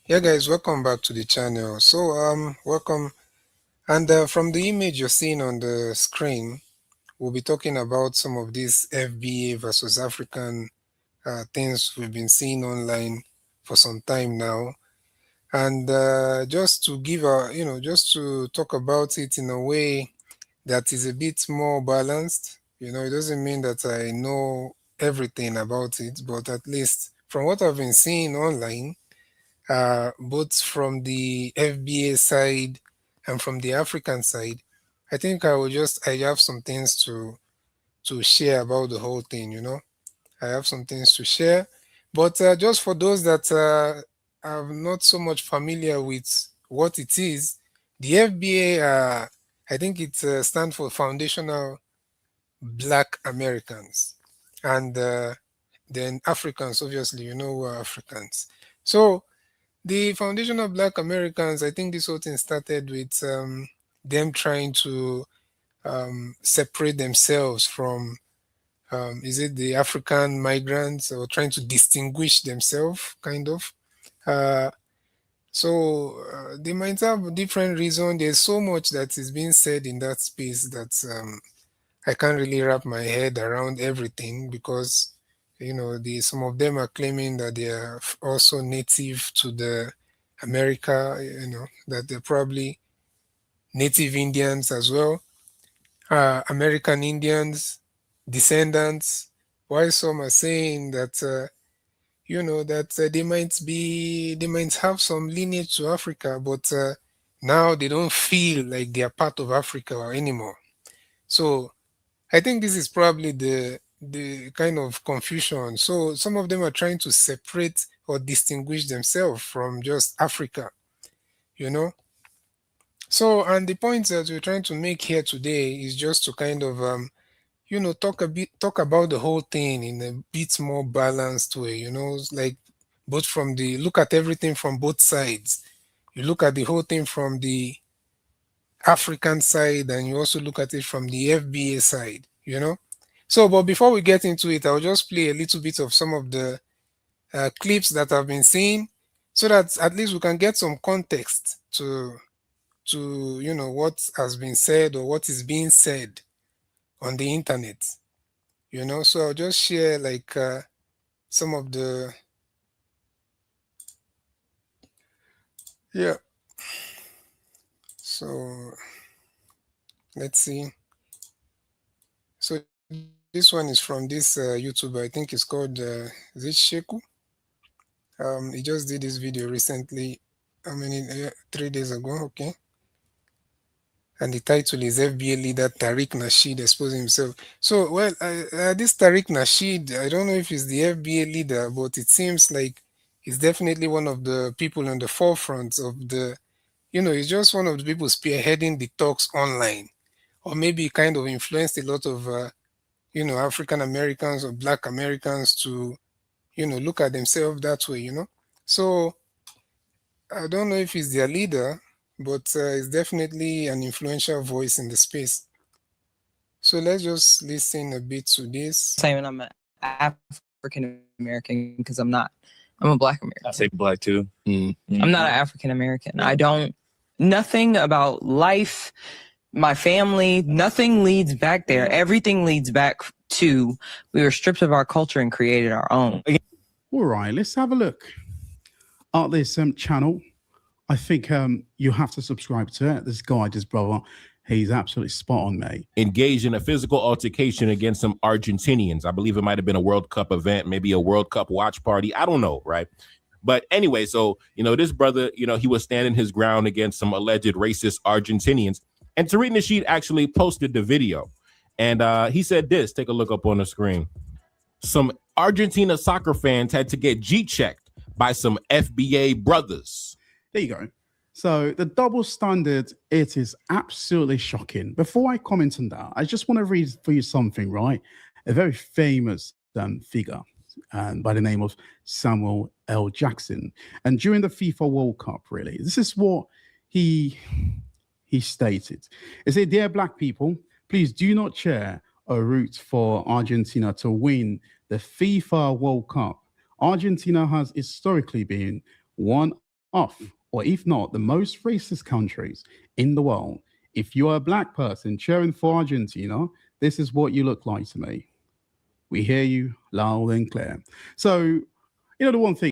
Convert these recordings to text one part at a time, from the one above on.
Yeah, guys, welcome back to the channel. Welcome. And from the image you're seeing on the screen, we'll be talking about some of these FBA versus African things we've been seeing online for some time now. And just to give just to talk about it in a way that is a bit more balanced. It doesn't mean that I know everything about it, but at least from what I've been seeing online, both from the FBA side and from the African side, I think I have some things to share about the whole thing. I have some things to share, but just for those that are not so much familiar with what it is, the FBA, I think it stands for Foundational Black Americans, and then Africans, obviously, who are Africans. So the Foundation of Black Americans, I think this whole thing started with them trying to separate themselves from, is it the African migrants, or trying to distinguish themselves, kind of. Uh, they might have different reasons. There's so much that is being said in that space that I can't really wrap my head around everything, because some of them are claiming that they are also native to the America, that they're probably native Indians as well, American Indians, descendants. While some are saying that they might have some lineage to Africa, but now they don't feel like they are part of Africa anymore. So I think this is probably the kind of confusion. So some of them are trying to separate or distinguish themselves from just Africa, you know. So, and the point that we're trying to make here today is just to kind of talk about the whole thing in a bit more balanced way, like both from the look at everything from both sides. You look at the whole thing from the African side, and you also look at it from the FBA side. So, but before we get into it, I'll just play a little bit of some of the clips that I've been seeing, so that at least we can get some context to what has been said or what is being said on the internet. So I'll just share like some of the yeah. So let's see. So this one is from this YouTuber. I think it's called is it Sheku? He just did this video recently. I mean, 3 days ago. Okay. And the title is FBA leader Tariq Nasheed exposing himself. So, well, this Tariq Nasheed, I don't know if he's the FBA leader, but it seems like he's definitely one of the people on the forefront of he's just one of the people spearheading the talks online, or maybe he kind of influenced a lot of, African Americans or Black Americans to, look at themselves that way. So I don't know if he's their leader, but he's definitely an influential voice in the space. So let's just listen a bit to this. Saying I'm an African American because I'm not. I'm a Black American. I say Black too. Mm-hmm. I'm not an African American. I don't. Nothing about life, my family, nothing leads back there. Everything leads back to we were stripped of our culture and created our own. All right, let's have a look at this channel. I think you have to subscribe to it. This guy, this brother, he's absolutely spot on, mate. Engaged in a physical altercation against some Argentinians. I believe it might have been a World Cup event, maybe a World Cup watch party. I don't know, right? But anyway, so, this brother, he was standing his ground against some alleged racist Argentinians. And Tariq Nasheed actually posted the video. And he said this. Take a look up on the screen. Some Argentina soccer fans had to get G-checked by some FBA brothers. There you go. So the double standard, it is absolutely shocking. Before I comment on that, I just want to read for you something, right? A very famous figure by the name of Samuel L. Jackson. And during the FIFA World Cup, really, this is what he stated. He said, "Dear Black people, please do not cheer or root for Argentina to win the FIFA World Cup. Argentina has historically been one of, or if not, the most racist countries in the world. If you are a black person cheering for Argentina, this is what you look like to me. We hear you loud and clear. So, the one thing.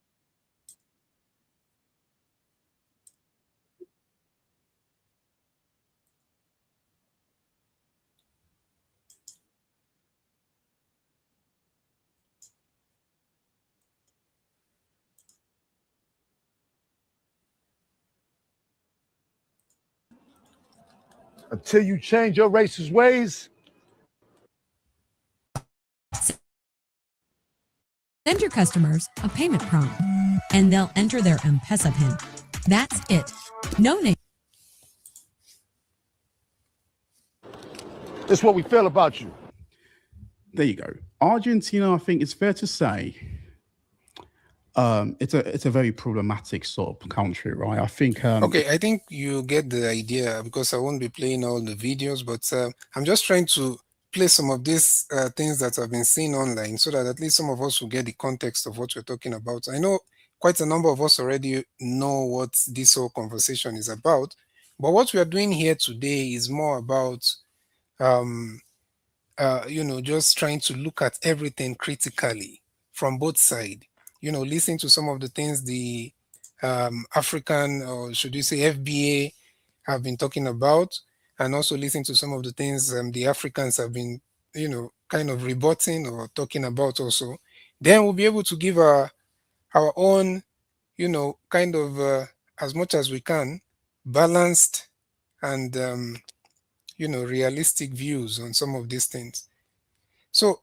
Until you change your racist ways. Send your customers a payment prompt, and they'll enter their M-Pesa PIN. That's it. No name. This is what we feel about you. There you go. Argentina, I think it's fair to say, it's a very problematic sort of country, right? I think. Okay, I think you get the idea because I won't be playing all the videos, but I'm just trying to play some of these things that have been seen online so that at least some of us will get the context of what we're talking about. I know quite a number of us already know what this whole conversation is about, but what we are doing here today is more about, just trying to look at everything critically from both sides. Listen to some of the things the African, or should you say FBA, have been talking about, and also listen to some of the things the Africans have been, kind of rebutting or talking about also. Then we'll be able to give our own, kind of as much as we can, balanced and, realistic views on some of these things. So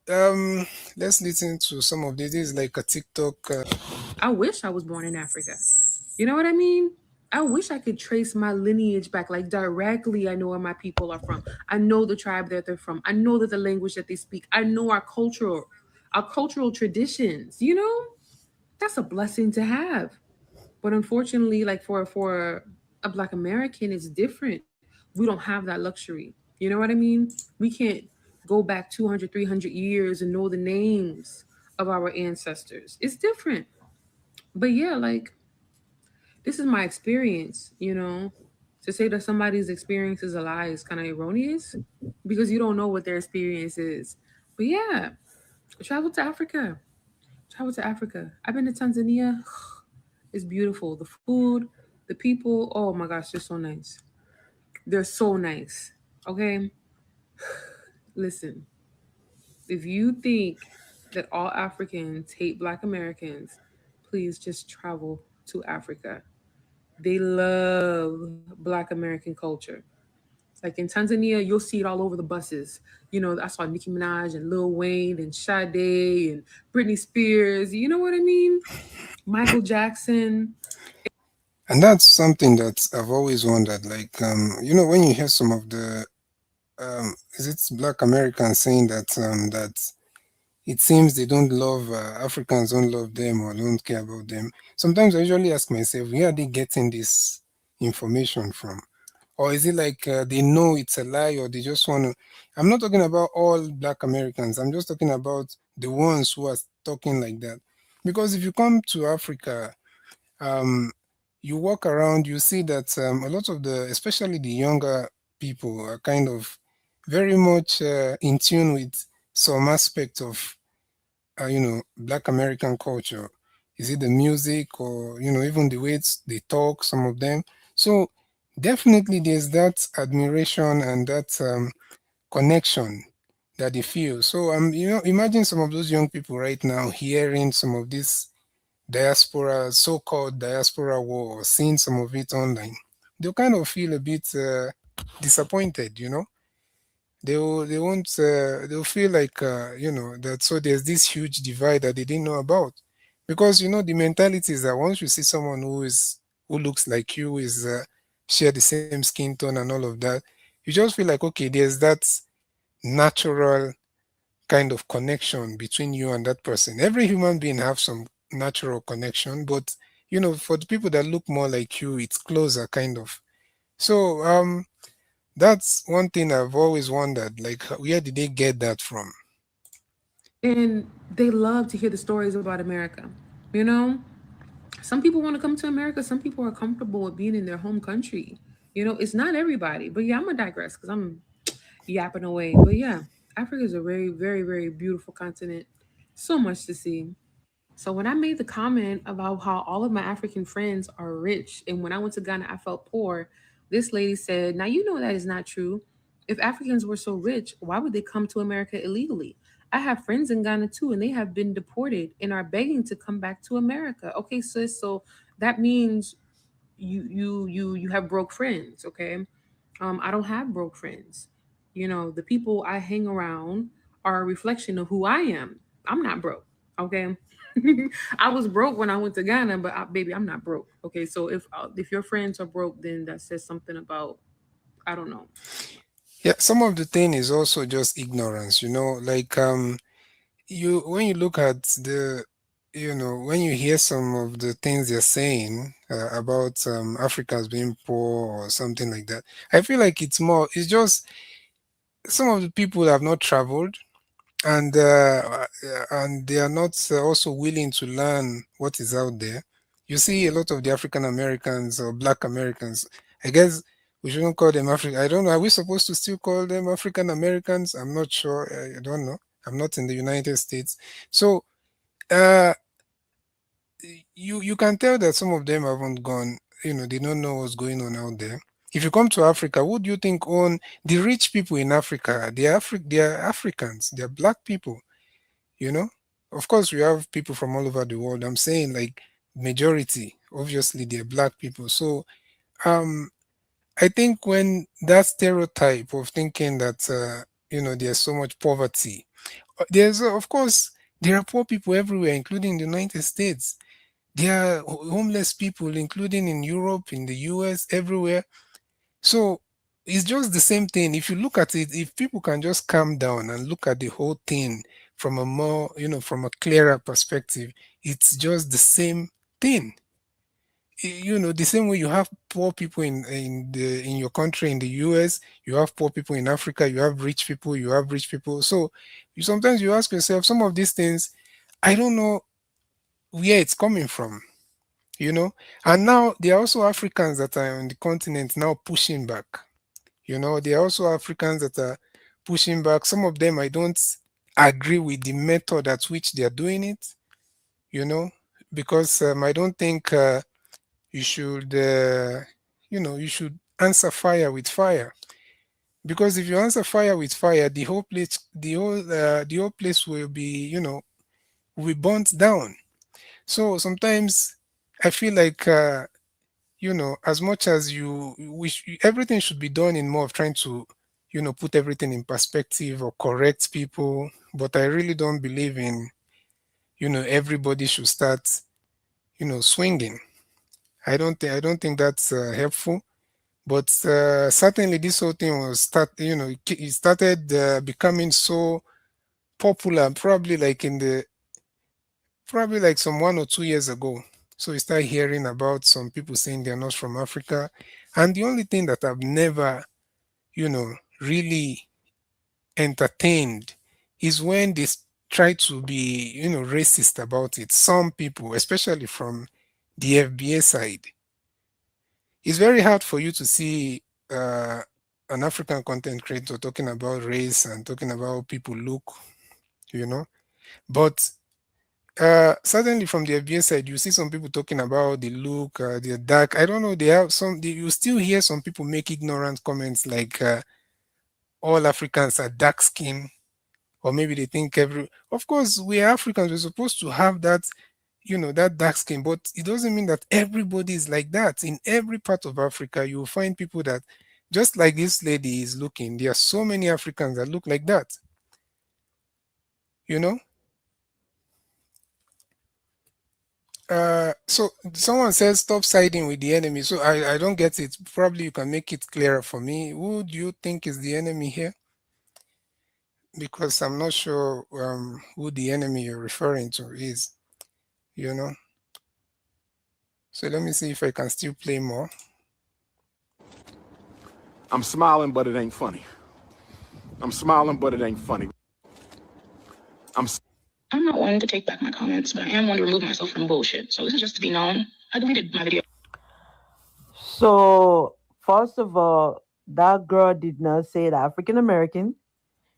let's listen to some of this. This is like a TikTok. I wish I was born in Africa. You know what I mean? I wish I could trace my lineage back, like directly. I know where my people are from. I know the tribe that they're from. I know that the language that they speak. I know our cultural traditions. That's a blessing to have. But unfortunately, like for a Black American, it's different. We don't have that luxury. You know what I mean? We can't go back 200, 300 years and know the names of our ancestors. It's different. But yeah, like this is my experience. To say that somebody's experience is a lie is kind of erroneous because you don't know what their experience is. But yeah, travel to Africa. Travel to Africa. I've been to Tanzania. It's beautiful. The food, the people, oh my gosh, they're so nice. They're so nice. Okay? Listen, if you think that all Africans hate Black Americans, please just travel to Africa. They love Black American culture. Like in Tanzania, you'll see it all over the buses. I saw Nicki Minaj and Lil Wayne and Sade and Britney Spears. You know what I mean? Michael Jackson. And that's something that I've always wondered. Like, when you hear some of the, is it Black Americans saying that it seems they don't love Africans, don't love them or don't care about them. Sometimes I usually ask myself, where are they getting this information from? Or is it like they know it's a lie, or they just want to? I'm not talking about all Black Americans. I'm just talking about the ones who are talking like that. Because if you come to Africa, um, you walk around, you see that a lot of especially the younger people, are kind of very much in tune with some aspect of, Black American culture. Is it the music, or even the way they talk? Some of them. So definitely, there's that admiration and that connection that they feel. So imagine some of those young people right now hearing some of this diaspora, so-called diaspora war, or seeing some of it online. They'll kind of feel a bit disappointed. They won't they'll feel like that, so there's this huge divide that they didn't know about, because the mentality is that once you see someone who looks like you, is share the same skin tone and all of that, you just feel like, okay, there's that natural kind of connection between you and that person. Every human being have some natural connection, but for the people that look more like you, it's closer kind of. So that's one thing I've always wondered, like, where did they get that from? And they love to hear the stories about America. You know? Some people want to come to America. Some people are comfortable with being in their home country. It's not everybody. But yeah, I'm gonna digress because I'm yapping away. But yeah, Africa is a very, very, very beautiful continent. So much to see. So when I made the comment about how all of my African friends are rich, and when I went to Ghana, I felt poor, this lady said, "Now you know that is not true. If Africans were so rich, why would they come to America illegally? I have friends in Ghana too, and they have been deported and are begging to come back to America." Okay, sis, so that means you have broke friends. Okay, I don't have broke friends. The people I hang around are a reflection of who I am. I'm not broke. Okay. I was broke when I went to Ghana, but baby, I'm not broke. Okay, so if your friends are broke, then that says something about, I don't know. Yeah, some of the thing is also just ignorance, like you when you look at when you hear some of the things they're saying about Africans being poor or something like that, I feel like it's just some of the people have not traveled, and they are not also willing to learn what is out there. You see a lot of the African Americans or Black Americans. I guess we shouldn't call them African. I don't know. Are we supposed to still call them African Americans? I'm not sure. I don't know. I'm not in the United States, so uh, you can tell that some of them haven't gone. They don't know what's going on out there. If you come to Africa, who do you think own the rich people in Africa? They are Africans. They are Black people, you know of course we have people from all over the world. I'm saying, like, majority, obviously, they're Black people. So um I think when that stereotype of thinking that there's so much poverty, there's of course there are poor people everywhere, including the United States. There are homeless people, including in Europe, in the US, everywhere. So it's just the same thing. If you look at it, if people can just calm down and look at the whole thing from a more, from a clearer perspective, it's just the same thing. The same way you have poor people in your country, in the US, you have poor people in Africa, you have rich people, you have rich people. So sometimes you ask yourself some of these things. I don't know where it's coming from, you know. And now there are also Africans that are on the continent now pushing back. There are also Africans that are pushing back. Some of them I don't agree with the method at which they are doing it, you know, because I don't think you should, you should answer fire with fire. Because if you answer fire with fire, the whole place will be, will be burnt down. So sometimes I feel like, as much as everything should be done in more of trying to, put everything in perspective or correct people. But I really don't believe in, everybody should start, swinging. I don't think that's helpful. But certainly this whole thing it started becoming so popular probably like some 1 or 2 years ago. So you start hearing about some people saying they're not from Africa. And the only thing that I've never, really entertained is when try to be, racist about it. Some people, especially from the FBA side, it's very hard for you to see an African content creator talking about race and talking about how people look, you know. But certainly from the FBA side, you see some people talking about the look, the dark. I don't know. You still hear some people make ignorant comments like all Africans are dark skinned, or maybe they think of course, we are Africans. We're supposed to have that, that dark skin, but it doesn't mean that everybody is like that. In every part of Africa, you will find people that, just like this lady is looking, there are so many Africans that look like that, you know. So someone says stop siding with the enemy. So I don't get it. Probably you can make it clearer for me. Who do you think is the enemy here? Because I'm not sure who the enemy you're referring to is, you know. So let me see if I can still play more. I'm smiling, but it ain't funny. I'm smiling, but it ain't funny. I'm not one to take back my comments, but I am one to remove myself from bullshit. So this is just to be known. I deleted my video. So, first of all, that girl did not say it African American.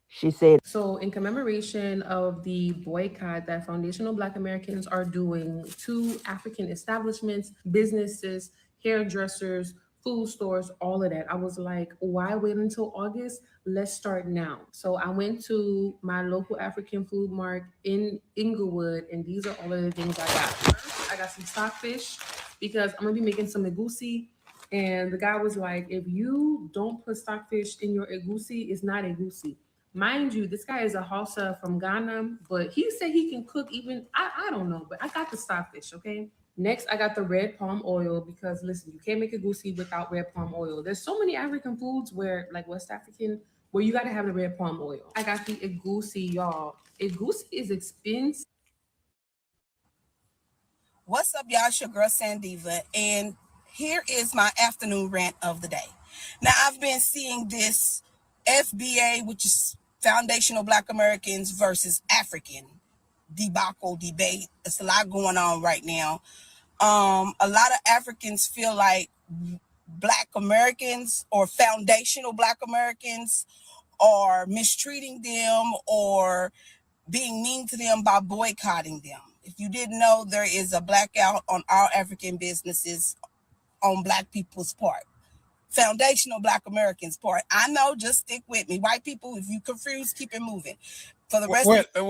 She said, So, in commemoration of the boycott that foundational Black Americans are doing to African establishments, businesses, hairdressers, food stores, all of that, I was like, why wait until August? Let's start now. So, I went to my local African food mart in Inglewood, and these are all of the things I got. First, I got some stockfish because I'm gonna be making some egusi. And the guy was like, if you don't put stockfish in your egusi, it's not egusi. Mind you, this guy is a Hausa from Ghana, but he said he can cook even, I don't know, but I got the stockfish, okay? Next, I got the red palm oil because listen, you can't make a goosey without red palm oil. There's so many African foods where, like West African, where you gotta have the red palm oil. I got the egusi, y'all. Egusi is expensive. What's up, y'all? It's your girl Sandiva, and here is my afternoon rant of the day. Now, I've been seeing this FBA, which is Foundational Black Americans versus African debacle debate. It's a lot going on right now. A lot of Africans feel like Black Americans or foundational Black Americans are mistreating them or being mean to them by boycotting them. If you didn't know, there is a blackout on all African businesses on Black people's part. Foundational Black Americans part. I know, just stick with me. White people, if you confused, keep it moving. For the rest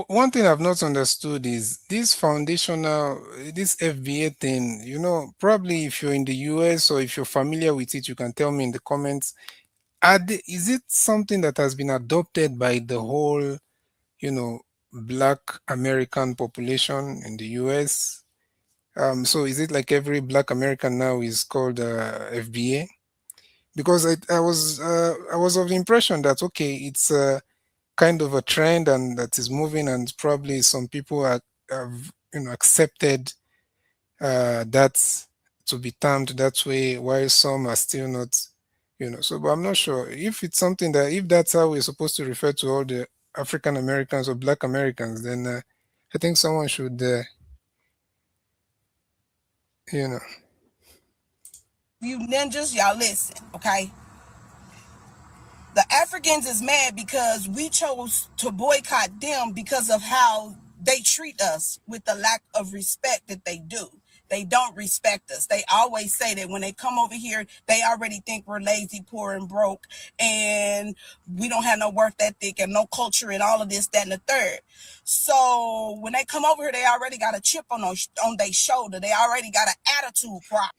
one thing I've not understood is this foundational, this FBA thing, probably if you're in the US or if you're familiar with it, you can tell me in the comments. Is it something that has been adopted by the whole, Black American population in the US? So is it like every Black American now is called FBA? Because I was of the impression that okay, it's kind of a trend and that is moving, and probably some people have accepted that to be termed that way, while some are still not. So, but I'm not sure if it's something that if that's how we're supposed to refer to all the African Americans or Black Americans, then I think someone should, you ninjas, y'all listen, okay? The Africans is mad because we chose to boycott them because of how they treat us with the lack of respect that they do. They don't respect us. They always say that when they come over here, they already think we're lazy, poor, and broke, and we don't have no work ethic and no culture and all of this, that, and the third. So when they come over here, they already got a chip on their shoulder. They already got an attitude problem.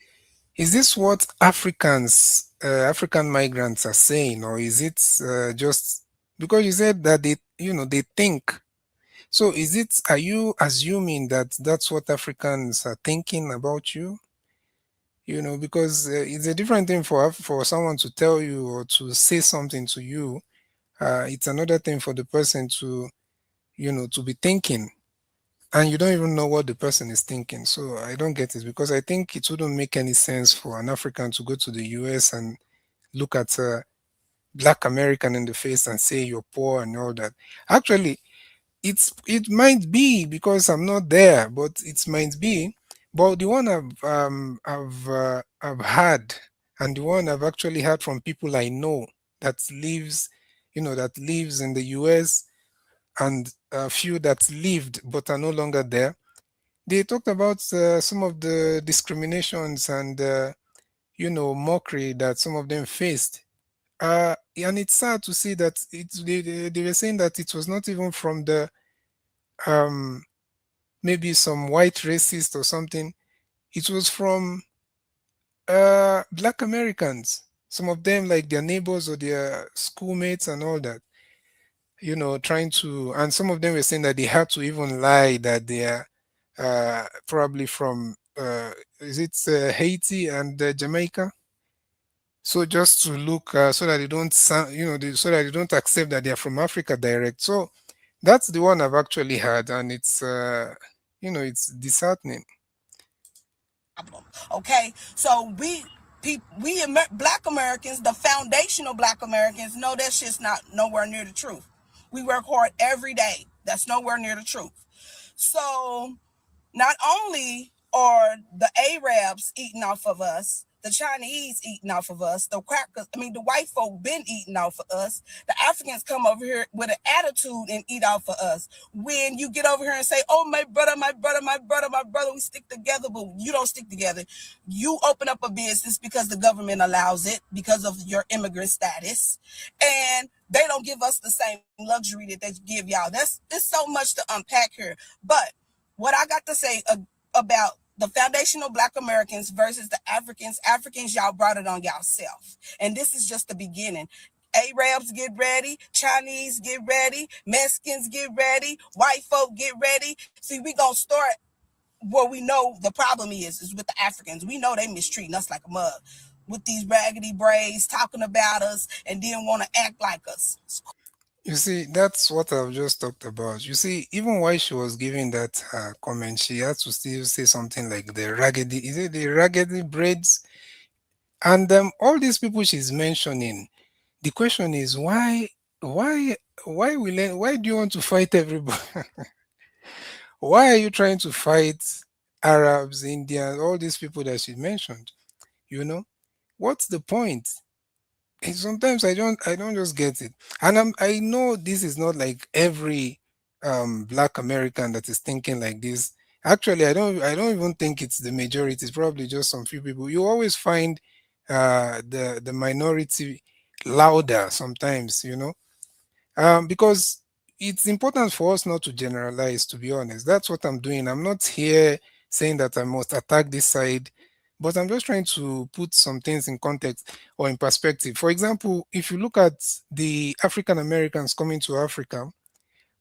Is this what African migrants are saying, or is it just because you said that they think? So are you assuming that that's what Africans are thinking about you? Because it's a different thing for someone to tell you or to say something to you. It's another thing for the person to, to be thinking, and you don't even know what the person is thinking. So I don't get it, because I think it wouldn't make any sense for an African to go to the US and look at a Black American in the face and say you're poor and all that. Actually, it might be because I'm not there, but it might be. But the one I've had, and the one I've actually heard from people I know that lives in the US, and a few that lived but are no longer there, they talked about some of the discriminations and mockery that some of them faced. And it's sad to see that they were saying that it was not even from the maybe some white racist or something. It was from Black Americans. Some of them, like their neighbors or their schoolmates and all that. Trying to, and some of them were saying that they had to even lie that they are probably from is it Haiti and Jamaica. So just to look so that they don't sound, so that they don't accept that they are from Africa direct. So that's the one I've actually had, and it's it's disheartening. Okay, so Black Americans, the foundational Black Americans, know that shit's not nowhere near the truth. We work hard every day. That's nowhere near the truth. So not only are the Arabs eating off of us, the Chinese eating off of us, the white folk been eating off of us. The Africans come over here with an attitude and eat off of us. When you get over here and say, oh, my brother, we stick together, but you don't stick together. You open up a business because the government allows it because of your immigrant status. And they don't give us the same luxury that they give y'all. There's so much to unpack here. But what I got to say about the foundational Black Americans versus the Africans, y'all brought it on y'allself. And this is just the beginning. Arabs get ready, Chinese get ready, Mexicans get ready, white folk get ready. See, we gonna start where we know the problem is with the Africans. We know they mistreating us like a mug with these raggedy braids, talking about us, and then want to act like us. You see, that's what I've just talked about. You see, even while she was giving that comment, she had to still say something like the raggedy, is it the raggedy braids? And all these people she's mentioning, the question is why why do you want to fight everybody? Why are you trying to fight Arabs, Indians, all these people that she mentioned? You know, what's the point? And sometimes I don't just get it. And I know this is not like every black American that is thinking like this. Actually, I don't even think it's the majority. It's probably just some few people. You always find the minority louder sometimes, because it's important for us not to generalize, to be honest. That's what I'm doing. I'm not here saying that I must attack this side, but I'm just trying to put some things in context or in perspective. For example, if you look at the African Americans coming to Africa,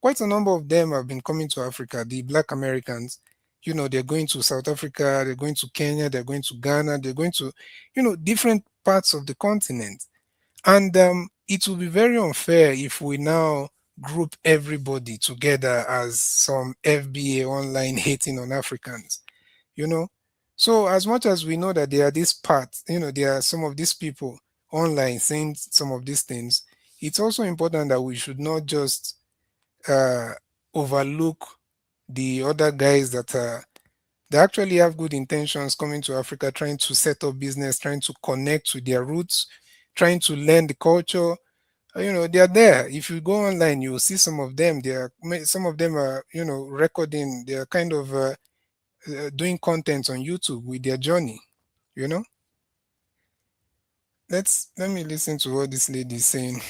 quite a number of them have been coming to Africa, the Black Americans. They're going to South Africa, they're going to Kenya, they're going to Ghana, they're going to, different parts of the continent. And it will be very unfair if we now group everybody together as some FBA online hating on Africans, you know. So as much as we know that there are these parts, there are some of these people online saying some of these things, it's also important that we should not just uh, overlook the other guys that they actually have good intentions coming to Africa, trying to set up business, trying to connect to their roots, trying to learn the culture. They are there. If you go online, you will see some of them. Some of them are, recording. They are kind of doing content on YouTube with their journey. You know. Let me listen to what this lady is saying.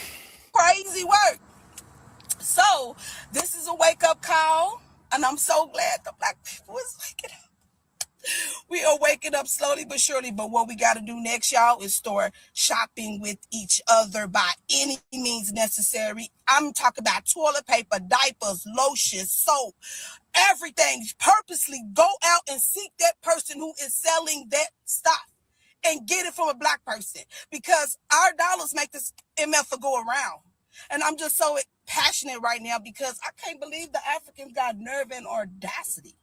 Crazy work. So this is a wake-up call, and I'm so glad the Black people is waking up. We are waking up slowly but surely, but what we got to do next, y'all, is start shopping with each other by any means necessary. I'm talking about toilet paper, diapers, lotion, soap, everything. Purposely go out and seek that person who is selling that stuff and get it from a Black person, because our dollars make this MF go around. And I'm just so passionate right now because I can't believe the Africans got nerve and audacity.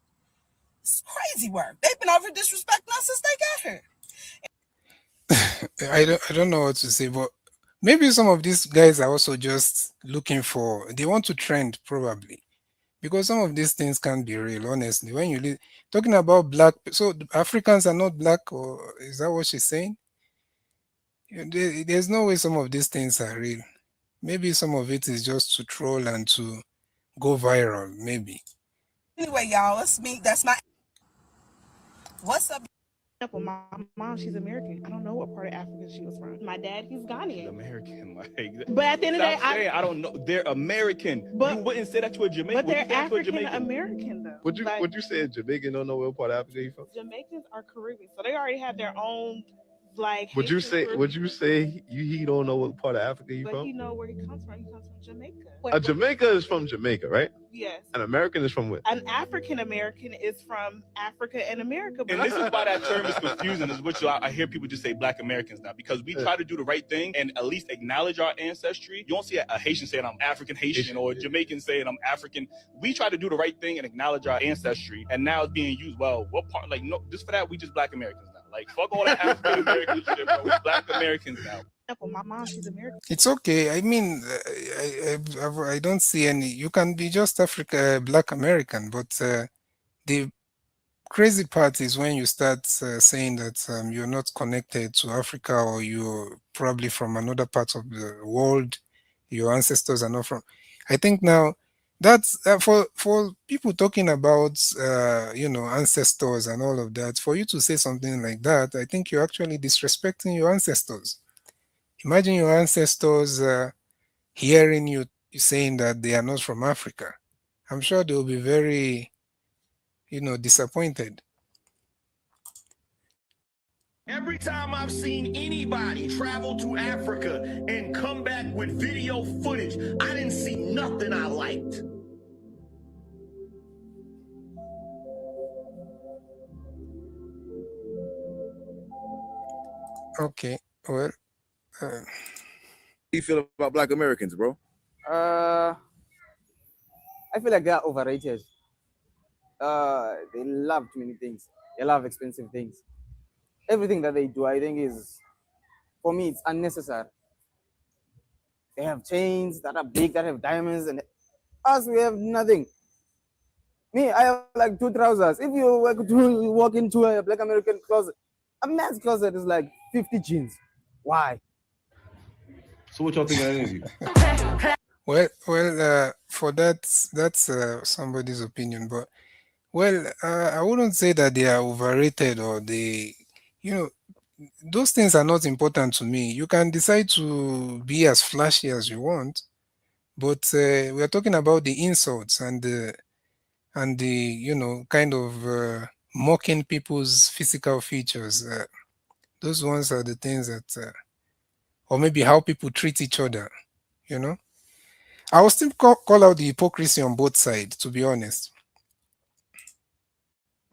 It's crazy work. They've been over disrespecting us since they got I here. don't know what to say, but maybe some of these guys are also just looking for, they want to trend probably, because some of these things can't be real, honestly. When you talking about black, so the Africans are not black, or is that what she's saying? There's no way some of these things are real. Maybe some of it is just to troll and to go viral, maybe. Anyway, y'all, it's me. That's my. What's up? My mom, she's American. I don't know what part of Africa she was from. My dad, he's Ghanaian. She's American, but at the end of the day, I don't know. They're American. But you wouldn't say that to a Jamaican. But they're African American though. Would you say a Jamaican don't know what part of Africa you from? Jamaicans are Caribbean, so they already have their own Would you say he don't know what part of Africa you from? But he know where he comes from. He comes from Jamaica. A Jamaica is from Jamaica, right? Yes. An American is from where? An African American is from Africa and America. And this is why that term is confusing, is which I hear people just say Black Americans now, because we try to do the right thing and at least acknowledge our ancestry. You don't see a Haitian saying I'm African Haitian or a Jamaican saying I'm African. We try to do the right thing and acknowledge our ancestry, and now it's being used, well, what part? Like, no, just for that, we just Black Americans now. Like, fuck all that African American shit, bro. We're Black Americans now. example, my mom, she's American. It's okay. I mean, I don't see any. You can be just Black American, but the crazy part is when you start saying that you're not connected to Africa, or you're probably from another part of the world. Your ancestors are not from. I think now that's for people talking about ancestors and all of that. For you to say something like that, I think you're actually disrespecting your ancestors. Imagine your ancestors hearing you saying that they are not from Africa. I'm sure they will be very, disappointed. Every time I've seen anybody travel to Africa and come back with video footage, I didn't see nothing I liked. Okay, well, How you feel about Black Americans, bro? I feel like they are overrated. They love too many things. They love expensive things. Everything that they do, I think, is, for me, it's unnecessary. They have chains that are big, that have diamonds, and us, we have nothing. Me, I have like 2 trousers. If you were to walk into a Black American closet, a man's closet is like 50 jeans. Why? So what y'all think of that interview? Well, for that's somebody's opinion, but well, I wouldn't say that they are overrated, or you know, those things are not important to me. You can decide to be as flashy as you want, but we are talking about the insults and the kind of mocking people's physical features. Those ones are the things that, or maybe how people treat each other. You know, I will still call out the hypocrisy on both sides. To be honest.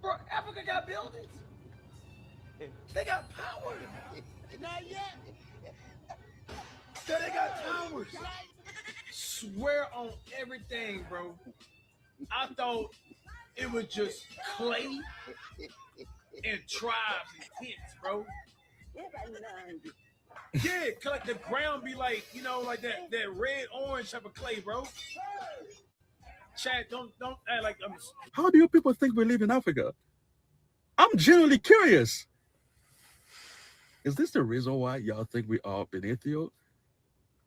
Bro, Africa got buildings. They got power. Not yet. They got towers. Swear on everything, bro. I thought it was just clay and tribes and tents, bro. Yeah, like the ground be like, like that red orange type of clay, bro. Chad, don't act like I'm. How do you people think we live in Africa? I'm genuinely curious. Is this the reason why y'all think we are beneath you?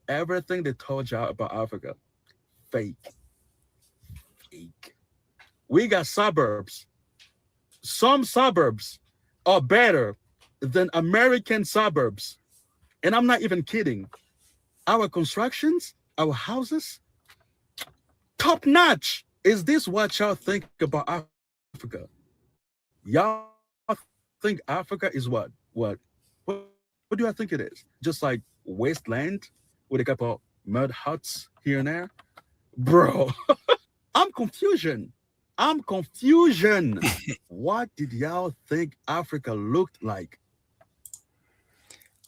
Everything they told y'all about Africa, fake. Fake. We got suburbs. Some suburbs are better than American suburbs. And I'm not even kidding. Our constructions, our houses, top notch. Is this what y'all think about Africa? Y'all think Africa is what? What do you think it is? Just like wasteland with a couple mud huts here and there? Bro, I'm confusion. What did y'all think Africa looked like?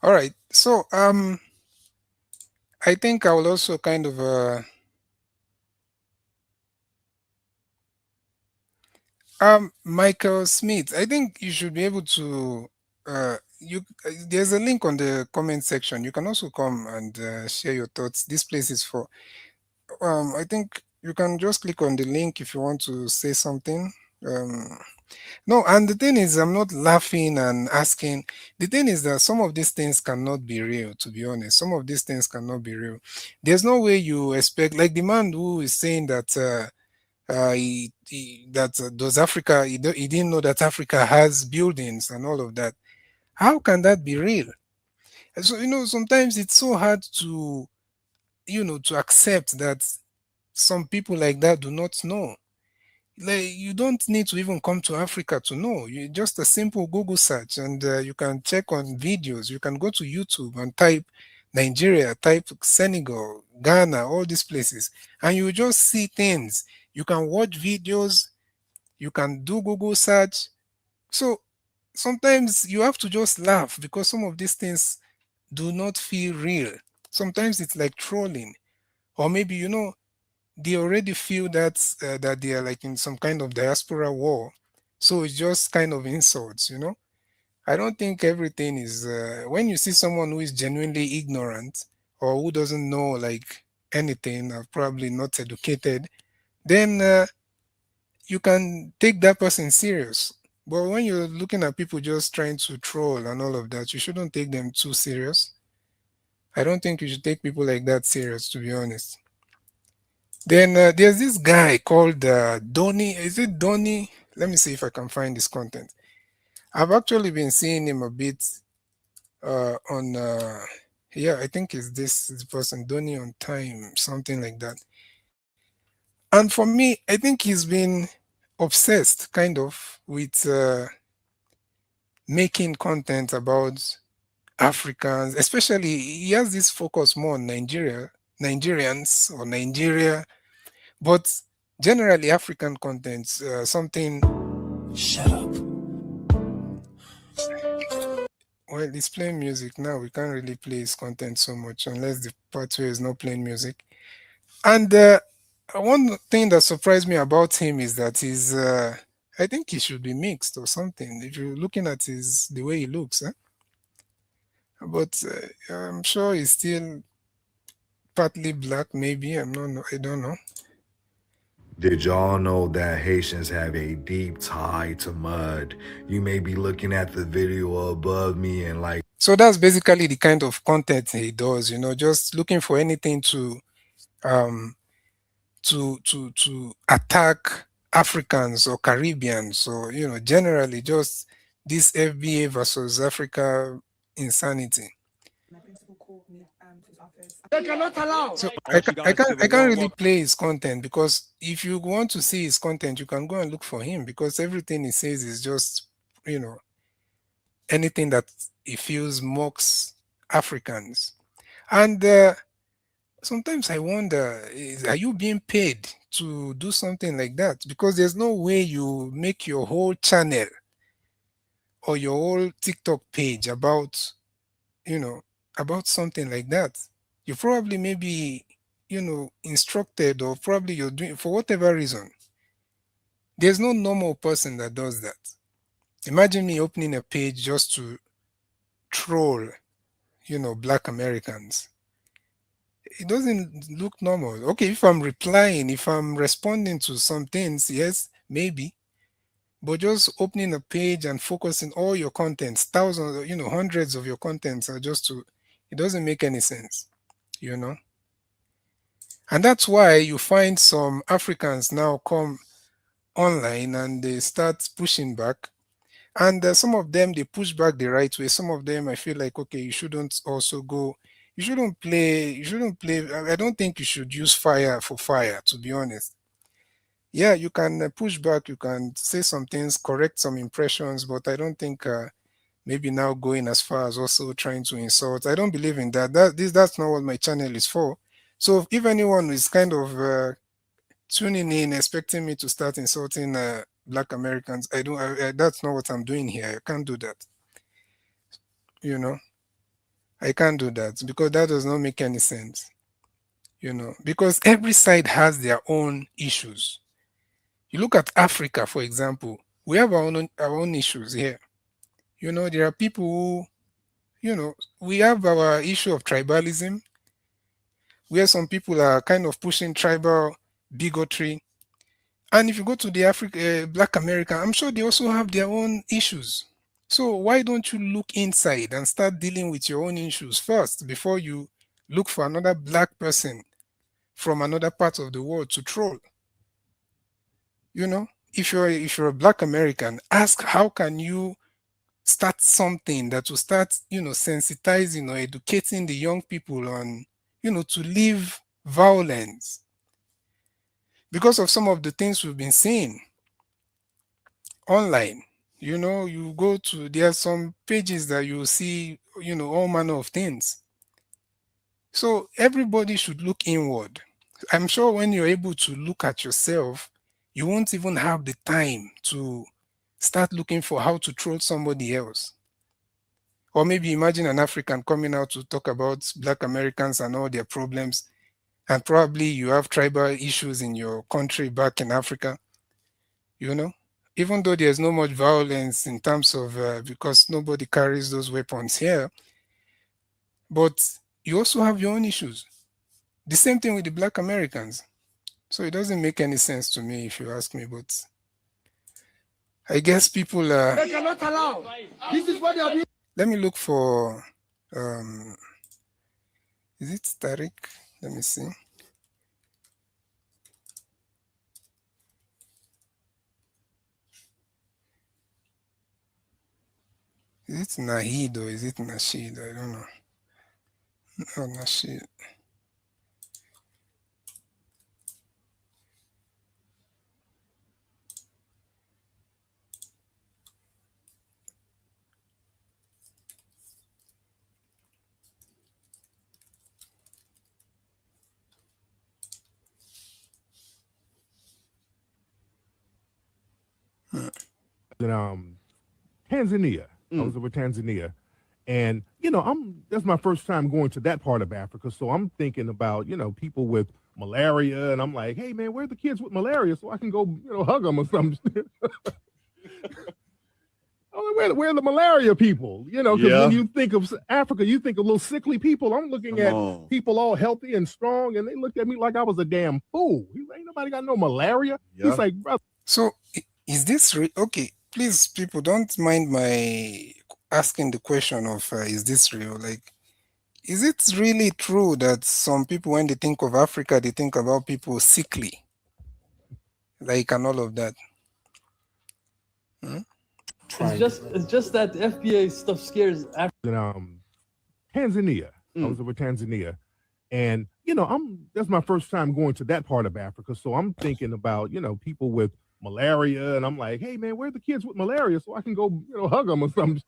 All right. So I think I will also kind of Michael Smith, I think you should be able to there's a link on the comment section. You can also come and share your thoughts. This place is for I think you can just click on the link if you want to say something. No, and the thing is, I'm not laughing and asking. The thing is that some of these things cannot be real, to be honest. Some of these things cannot be real. There's no way you expect, like the man who is saying that does Africa, he didn't know that Africa has buildings and all of that. How can that be real? And so, sometimes it's so hard to, to accept that some people like that do not know. Like, you don't need to even come to Africa to know. You just a simple Google search, and you can check on videos. You can go to YouTube and type Nigeria, type Senegal, Ghana, all these places, and you just see things. You can watch videos, you can do Google search. So sometimes you have to just laugh because some of these things do not feel real. Sometimes it's like trolling, or maybe they already feel that they are like in some kind of diaspora war, so it's just kind of insults. I don't think everything is when you see someone who is genuinely ignorant or who doesn't know like anything or probably not educated, then you can take that person serious. But when you're looking at people just trying to troll and all of that, you shouldn't take them too serious. I don't think you should take people like that serious, to be honest. Then there's this guy called Donny. Is it Donny? Let me see if I can find his content. I've actually been seeing him a bit on yeah, I think it's this person Donny on time, something like that. And for me, I think he's been obsessed kind of with making content about Africans, especially he has this focus more on Nigerians or Nigeria, but generally African contents, something. Shut up. Well, it's playing music now. We can't really play his content so much unless the part where is not playing music. And one thing that surprised me about him is that he's, I think he should be mixed or something. If you're looking at his the way he looks, but I'm sure he's still partly black. Maybe I'm not. I don't know. Did y'all know that Haitians have a deep tie to mud? You may be looking at the video above me and like. So that's basically the kind of content he does. You know, just looking for anything um to attack Africans or Caribbeans, or generally just this FBA versus Africa insanity. They cannot allow. So I can't really play his content, because if you want to see his content, you can go and look for him, because everything he says is just anything that he feels mocks Africans. And sometimes I wonder, are you being paid to do something like that? Because there's no way you make your whole channel or your whole TikTok page about, about something like that. You probably maybe, instructed, or probably you're doing for whatever reason. There's no normal person that does that. Imagine me opening a page just to troll, black Americans. It doesn't look normal. Okay, if I'm replying, if I'm responding to some things, yes, maybe. But just opening a page and focusing all your contents, thousands, hundreds of your contents are just to, it doesn't make any sense, you know. And that's why you find some Africans now come online and they start pushing back. And some of them, they push back the right way. Some of them, I feel like, okay, you shouldn't also go, you shouldn't play. I don't think you should use fire for fire, to be honest. Yeah, you can push back, you can say some things, correct some impressions, but I don't think maybe now going as far as also trying to insult. I don't believe in that. That's not what my channel is for. So if anyone is kind of tuning in expecting me to start insulting black Americans, I don't. That's not what I'm doing here. I can't do that. You know, I can't do that, because that does not make any sense. Because every side has their own issues. You look at Africa, for example, we have our own issues here. There are people who, we have our issue of tribalism, where some people are kind of pushing tribal bigotry. And if you go to the Black America, I'm sure they also have their own issues. So why don't you look inside and start dealing with your own issues first before you look for another black person from another part of the world to troll? If you're a black American, ask how can you start something that will start, sensitizing or educating the young people on, to leave violence, because of some of the things we've been seeing online. You go to, there are some pages that you see, all manner of things. So everybody should look inward. I'm sure when you're able to look at yourself, you won't even have the time to start looking for how to troll somebody else. Or maybe imagine an African coming out to talk about black Americans and all their problems, and probably you have tribal issues in your country back in Africa. even though there's no much violence in terms of because nobody carries those weapons here, but you also have your own issues. The same thing with the black Americans. So it doesn't make any sense to me if you ask me, but I guess people are. They cannot allow. This is what they are doing. Let me look for is it Tariq? Let me see. Is it Nahid or is it Nasheed? I don't know. No, Nasheed. In Tanzania. I was over Tanzania. And, you know, that's my first time going to that part of Africa. So I'm thinking about, you know, people with malaria. And I'm like, hey, man, where are the kids with malaria so I can go, you know, hug them or something? Where are the malaria people? You know, because when you think of Africa, you think of little sickly people. I'm looking at people all healthy and strong, and they looked at me like I was a damn fool. Ain't nobody got no malaria. He's like, brother. So is this okay? Please, people, don't mind my asking the question of is this real? Like, is it really true that some people, when they think of Africa, they think about people sickly, like, and all of that? It's just that the FBA stuff scares Africa. Tanzania. I was over Tanzania. And, you know, that's my first time going to that part of Africa. So I'm thinking about, you know, people with malaria. And I'm like, hey, man, where are the kids with malaria so I can go, you know, hug them or something?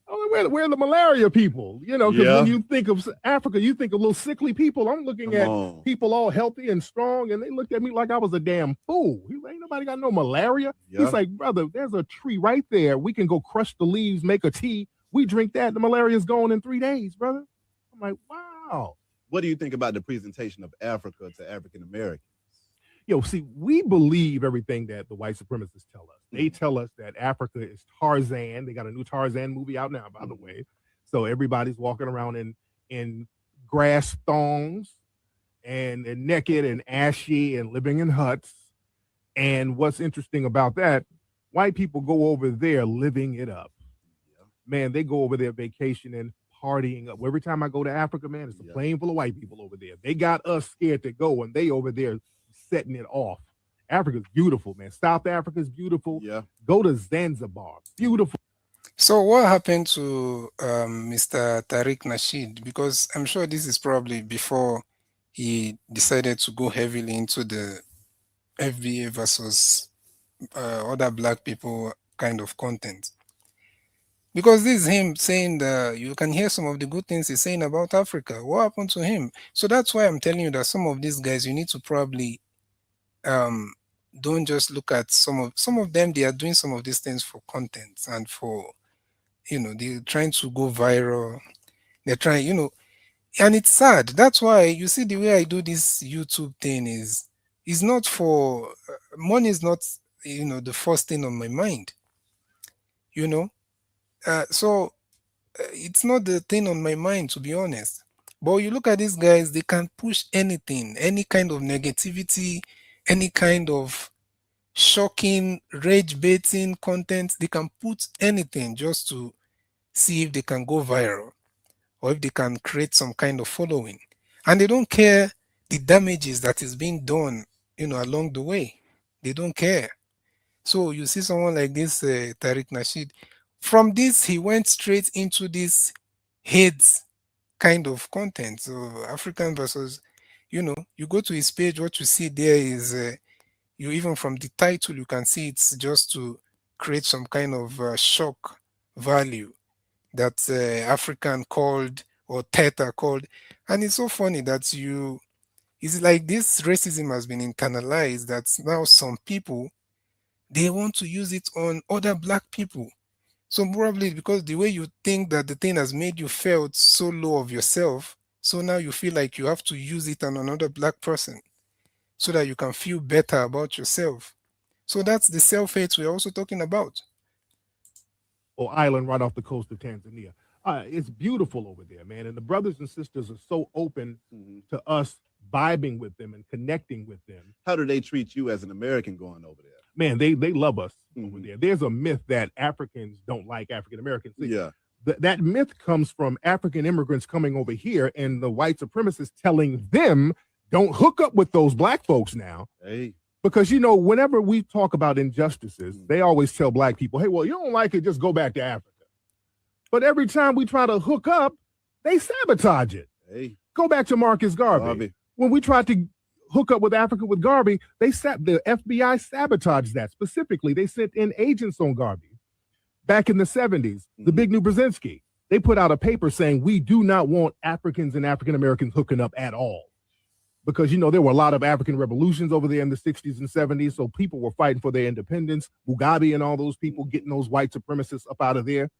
Where are the malaria people? You know, because when you think of Africa, you think of little sickly people. I'm looking at people all healthy and strong, and they looked at me like I was a damn fool. Ain't nobody got no malaria. He's like, brother, there's a tree right there. We can go crush the leaves, make a tea. We drink that. The malaria's gone in 3 days, brother. I'm like, wow. What do you think about the presentation of Africa to African Americans? Yo, see, we believe everything that the white supremacists tell us. They tell us that Africa is Tarzan. They got a new Tarzan movie out now, by the way. So everybody's walking around in grass thongs and naked and ashy and living in huts. And what's interesting about that, white people go over there living it up. Man, they go over there vacationing, partying up. Every time I go to Africa, man, it's a plane full of white people over there. They got us scared to go, and they over there setting it off. Africa's beautiful, man. South Africa's beautiful. Go to Zanzibar. Beautiful. So what happened to Mr. Tariq Nasheed? Because I'm sure this is probably before he decided to go heavily into the FBA versus other black people kind of content. Because this is him saying that you can hear some of the good things he's saying about Africa. What happened to him? So that's why I'm telling you that some of these guys, you need to probably don't just look at some of them. They are doing some of these things for content and for, you know, they're trying to go viral. They're trying, you know, and it's sad. That's why you see the way I do this YouTube thing is not for money is not, you know, the first thing on my mind, you know. So it's not the thing on my mind, to be honest. But you look at these guys, they can push anything, any kind of negativity, any kind of shocking, rage baiting content. They can put anything just to see if they can go viral or if they can create some kind of following. And they don't care the damages that is being done, you know, along the way. They don't care. So you see someone like this, Tariq Nasheed, from this, he went straight into this hate kind of content. So African versus, you know, you go to his page, what you see there is, you even from the title, you can see it's just to create some kind of shock value that African called or Theta called. And it's so funny that it's like this racism has been internalized that now some people, they want to use it on other black people. So probably because the way you think that the thing has made you felt so low of yourself, so now you feel like you have to use it on another black person so that you can feel better about yourself. So that's the self-hate we're also talking about. Or island right off the coast of Tanzania. It's beautiful over there, man. And the brothers and sisters are so open to us vibing with them and connecting with them. How do they treat you as an American going over there? Man, they love us over there. There's a myth that Africans don't like African Americans. Yeah. That myth comes from African immigrants coming over here and the white supremacists telling them, don't hook up with those black folks now. Hey. Because, you know, whenever we talk about injustices, they always tell black people, hey, well, you don't like it, just go back to Africa. But every time we try to hook up, they sabotage it. Hey. Go back to Marcus Garvey. When we tried to hook up with Africa with Garvey, the FBI sabotaged that. Specifically, they sent in agents on Garvey. Back in the 70s, the Big New Brzezinski, they put out a paper saying we do not want Africans and African Americans hooking up at all. Because, you know, there were a lot of African revolutions over there in the 60s and 70s. So people were fighting for their independence. Mugabe and all those people getting those white supremacists up out of there.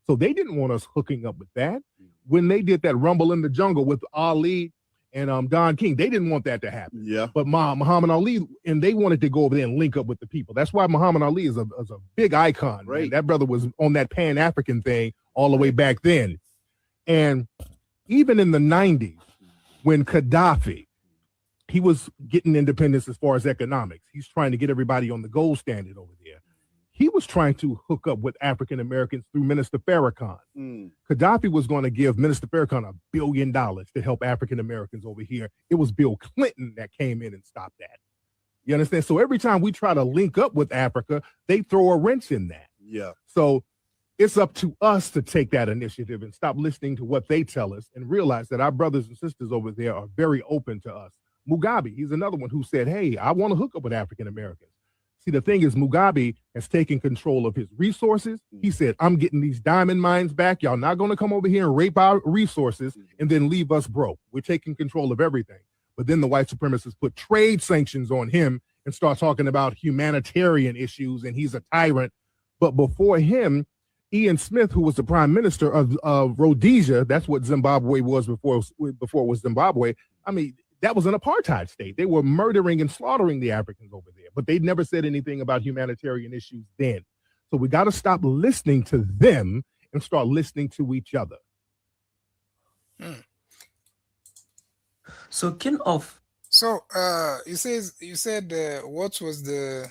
So they didn't want us hooking up with that. When they did that Rumble in the Jungle with Ali and Don King, they didn't want that to happen. Yeah. But Muhammad Ali, and they wanted to go over there and link up with the people. That's why Muhammad Ali is a big icon. Right. That brother was on that Pan-African thing all the way back then. And even in the 90s, when Gaddafi, he was getting independence as far as economics. He's trying to get everybody on the gold standard over there. He was trying to hook up with African Americans through Minister Farrakhan. Gaddafi was going to give Minister Farrakhan $1 billion to help African Americans over here. It was Bill Clinton that came in and stopped that. You understand? So every time we try to link up with Africa, they throw a wrench in that. Yeah. So it's up to us to take that initiative and stop listening to what they tell us and realize that our brothers and sisters over there are very open to us. Mugabe, he's another one who said, hey, I want to hook up with African Americans. See, the thing is, Mugabe has taken control of his resources. He said, I'm getting these diamond mines back. Y'all not going to come over here and rape our resources and then leave us broke. We're taking control of everything. But then the white supremacists put trade sanctions on him and start talking about humanitarian issues, and he's a tyrant. But before him, Ian Smith, who was the prime minister of Rhodesia, that's what Zimbabwe was before it was Zimbabwe. I mean, that was an apartheid state. They were murdering and slaughtering the Africans over there, but they never said anything about humanitarian issues then. So we got to stop listening to them and start listening to each other. So you said what was the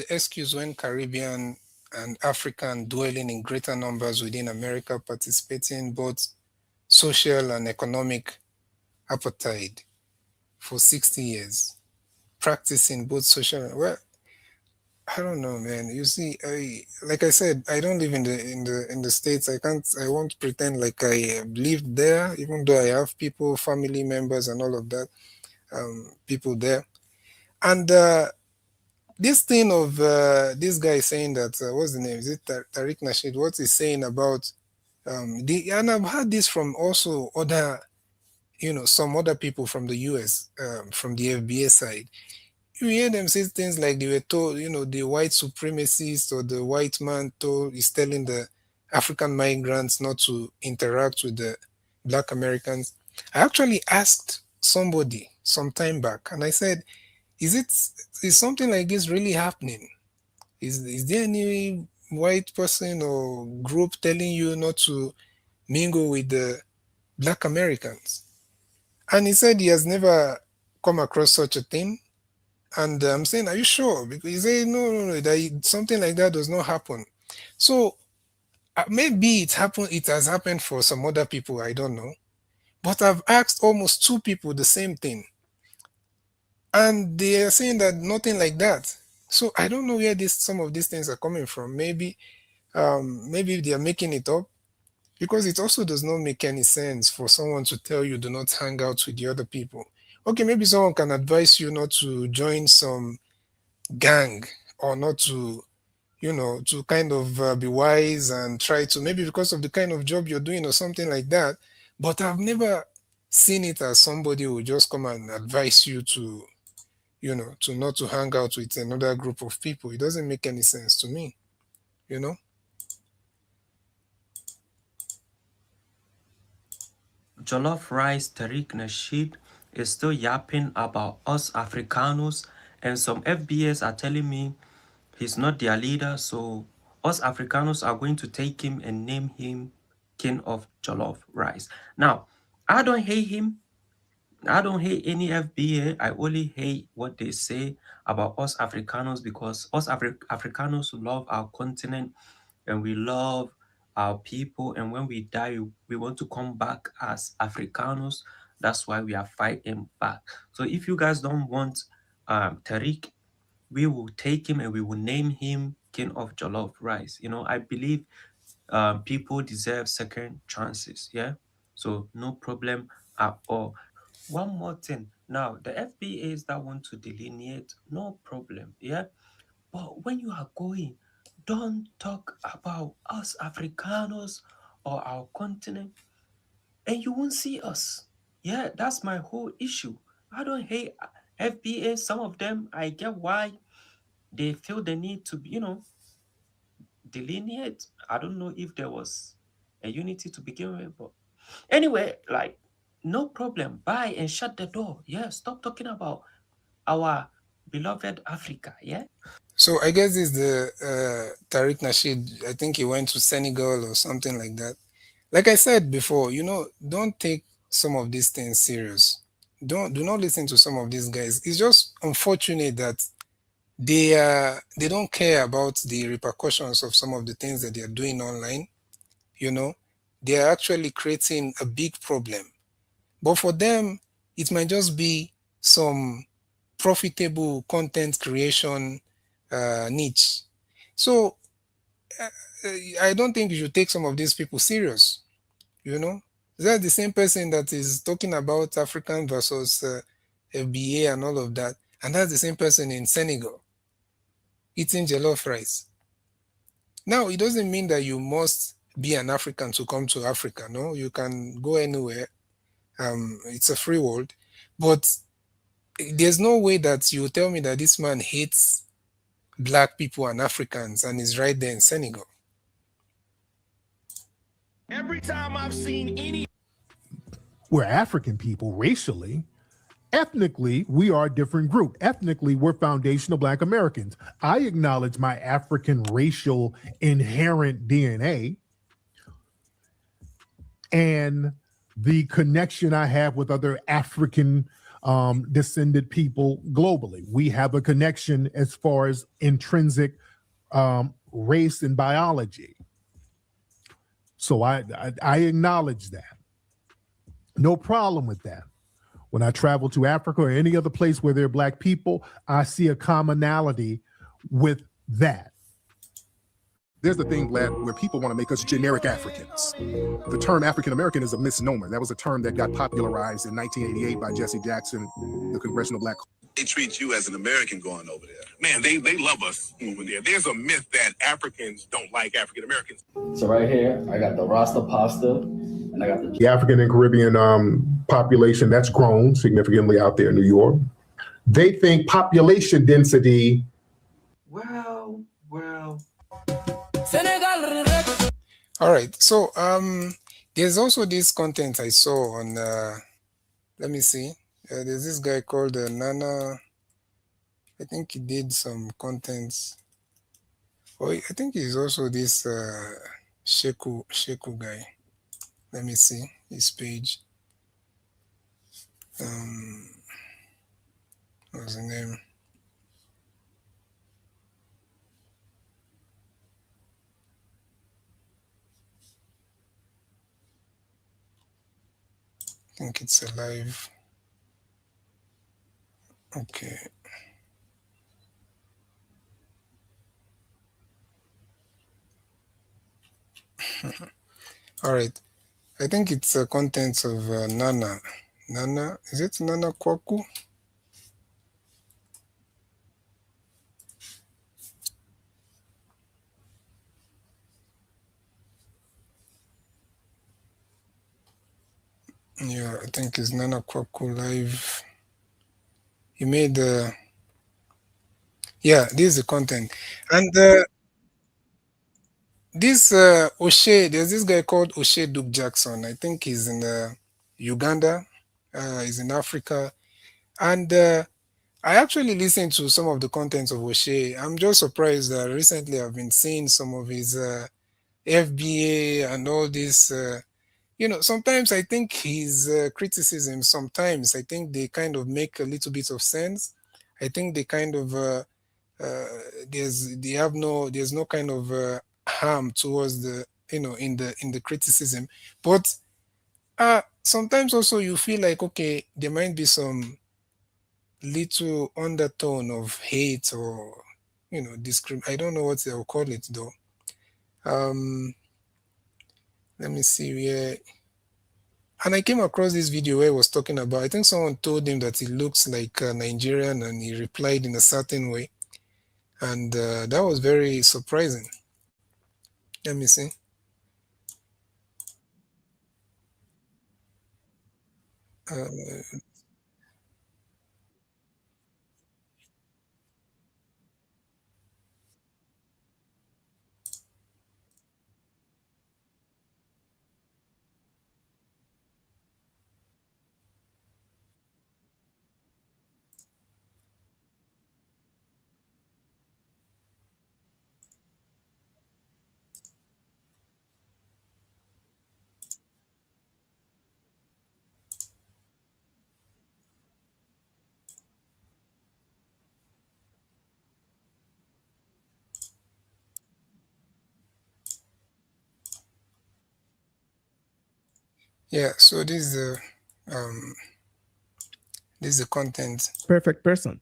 excuse when Caribbean and African dwelling in greater numbers within America participating both social and economic apartheid for 60 years, practicing both social. Well, I don't know, man. You see, like I said, I don't live in the States. I won't pretend like I lived there, even though I have people, family members, and all of that, people there. And this thing of this guy saying that what's the name? Is it Tariq Nasheed? What he's saying about and I've heard this from also other, some other people from the US, from the FBA side. You hear them say things like they were told, the white supremacist or the white man is telling the African migrants not to interact with the Black Americans. I actually asked somebody some time back, and I said, is something like this really happening? Is there any white person or group telling you not to mingle with the Black Americans? And he said he has never come across such a thing. And I'm saying, are you sure? Because he said, no, something like that does not happen. So maybe it has happened for some other people, I don't know. But I've asked almost 2 people the same thing. And they are saying that nothing like that. So I don't know where some of these things are coming from. Maybe they are making it up, because it also does not make any sense for someone to tell you do not hang out with the other people. Okay, maybe someone can advise you not to join some gang, or not to, to kind of be wise and try to, maybe because of the kind of job you're doing or something like that. But I've never seen it as somebody who just come and advise you to, to not to hang out with another group of people. It doesn't make any sense to me, Jollof Rice Tariq Nasheed is still yapping about us Africanos and some FBAs are telling me he's not their leader, so us Africanos are going to take him and name him King of Jollof Rice. Now, I don't hate him. I don't hate any FBA. I only hate what they say about us Africanos, because us Africanos love our continent and we love our people. And when we die, we want to come back as Africanos. That's why we are fighting back. So if you guys don't want Tariq, we will take him and we will name him King of Jollof Rice. I believe people deserve second chances. Yeah. So no problem at all. One more thing. Now, the FBAs that want to delineate, no problem. Yeah. But when you are going, don't talk about us Africanos or our continent, and you won't see us. Yeah, that's my whole issue. I don't hate FBA. Some of them, I get why they feel the need to, delineate. I don't know if there was a unity to begin with, but anyway, like, no problem. Bye and shut the door. Yeah, stop talking about our beloved Africa. Yeah. So I guess this is the Tariq Nasheed. I think he went to Senegal or something like that. Like I said before, don't take some of these things serious. Do not listen to some of these guys. It's just unfortunate that they don't care about the repercussions of some of the things that they are doing online. They are actually creating a big problem. But for them, it might just be some profitable content creation niche. So uh, I don't think you should take some of these people serious. That's the same person that is talking about African versus FBA and all of that, and that's the same person in Senegal eating jollof rice. Now, it doesn't mean that you must be an African to come to Africa. No, you can go anywhere. It's a free world, but there's no way that you tell me that this man hates black people and Africans and is right there in Senegal. Every time I've seen any, we're African people racially. Ethnically, we are a different group. Ethnically, we're foundational Black Americans. I acknowledge my African racial inherent DNA and the connection I have with other African descended people globally. We have a connection as far as intrinsic race and biology. So I acknowledge that. No problem with that. When I travel to Africa or any other place where there are Black people, I see a commonality with that. There's the thing, Vlad, where people want to make us generic Africans. The term African American is a misnomer. That was a term that got popularized in 1988 by Jesse Jackson, the Congressional Black. They treat you as an American going over there. Man, they love us over there. There's a myth that Africans don't like African Americans. So right here, I got the Rasta pasta, and I got the African and Caribbean population that's grown significantly out there in New York. They think population density. Well. All right. So there's also this content I saw on. Let me see. There's this guy called Nana. I think he did some contents. Oh, I think he's also this Sheku guy. Let me see his page. What's the name? I think it's alive. Okay. All right. I think it's contents of Nana. Nana, is it Nana Kwaku? Yeah, I think it's Nana Kwaku live. He made yeah, this is the content. And this O'Shea, there's this guy called O'Shea Duke Jackson. I think he's in Uganda. He's in Africa. And I actually listened to some of the contents of O'Shea. I'm just surprised that recently I've been seeing some of his FBA and all this. Sometimes I think his criticism, sometimes I think they kind of make a little bit of sense. I think they kind of there's no kind of harm towards the in the criticism, but sometimes also you feel like, okay, there might be some little undertone of hate or I don't know what they'll call it though. Let me see where. And I came across this video where he was talking about, I think someone told him that he looks like a Nigerian and he replied in a certain way. And that was very surprising. Let me see. Uh, yeah, so this is the content. Perfect person.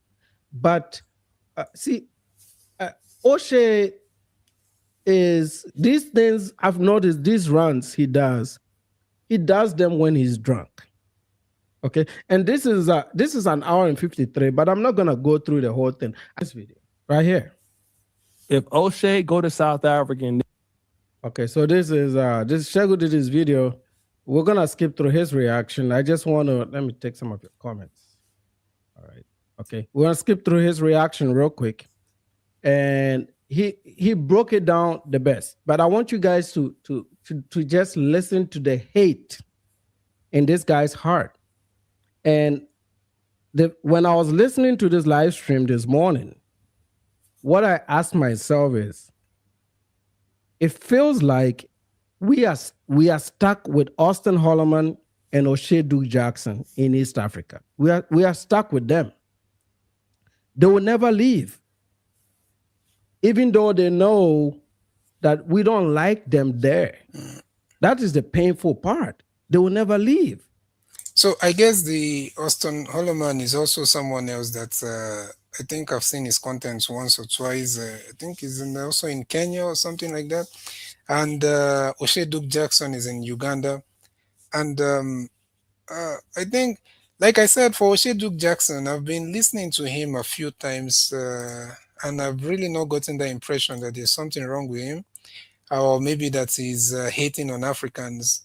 But see, O'Shea is these things I've noticed, these runs he does them when he's drunk. Okay. And this is an hour and 53, but I'm not gonna go through the whole thing. This video right here. If O'Shea go to South Africa. Okay, so this is Shego did his video. We're gonna skip through his reaction. I just want to let me take some of your comments. All right. Okay, we're gonna skip through his reaction real quick. And he broke it down the best. But I want you guys to just listen to the hate in this guy's heart. And when I was listening to this live stream this morning, what I asked myself is, it feels like we are stuck with Austin Holloman and O'Shea Duke Jackson in East Africa. We are stuck with them. They will never leave, even though they know that we don't like them there. That is the painful part. They will never leave. So I guess the Austin Holloman is also someone else that I think I've seen his contents once or twice. I think he's also in Kenya or something like that. And O'Shea Duke Jackson is in Uganda. And I think, like I said, for O'Shea Duke Jackson, I've been listening to him a few times and I've really not gotten the impression that there's something wrong with him, or maybe that he's hating on Africans.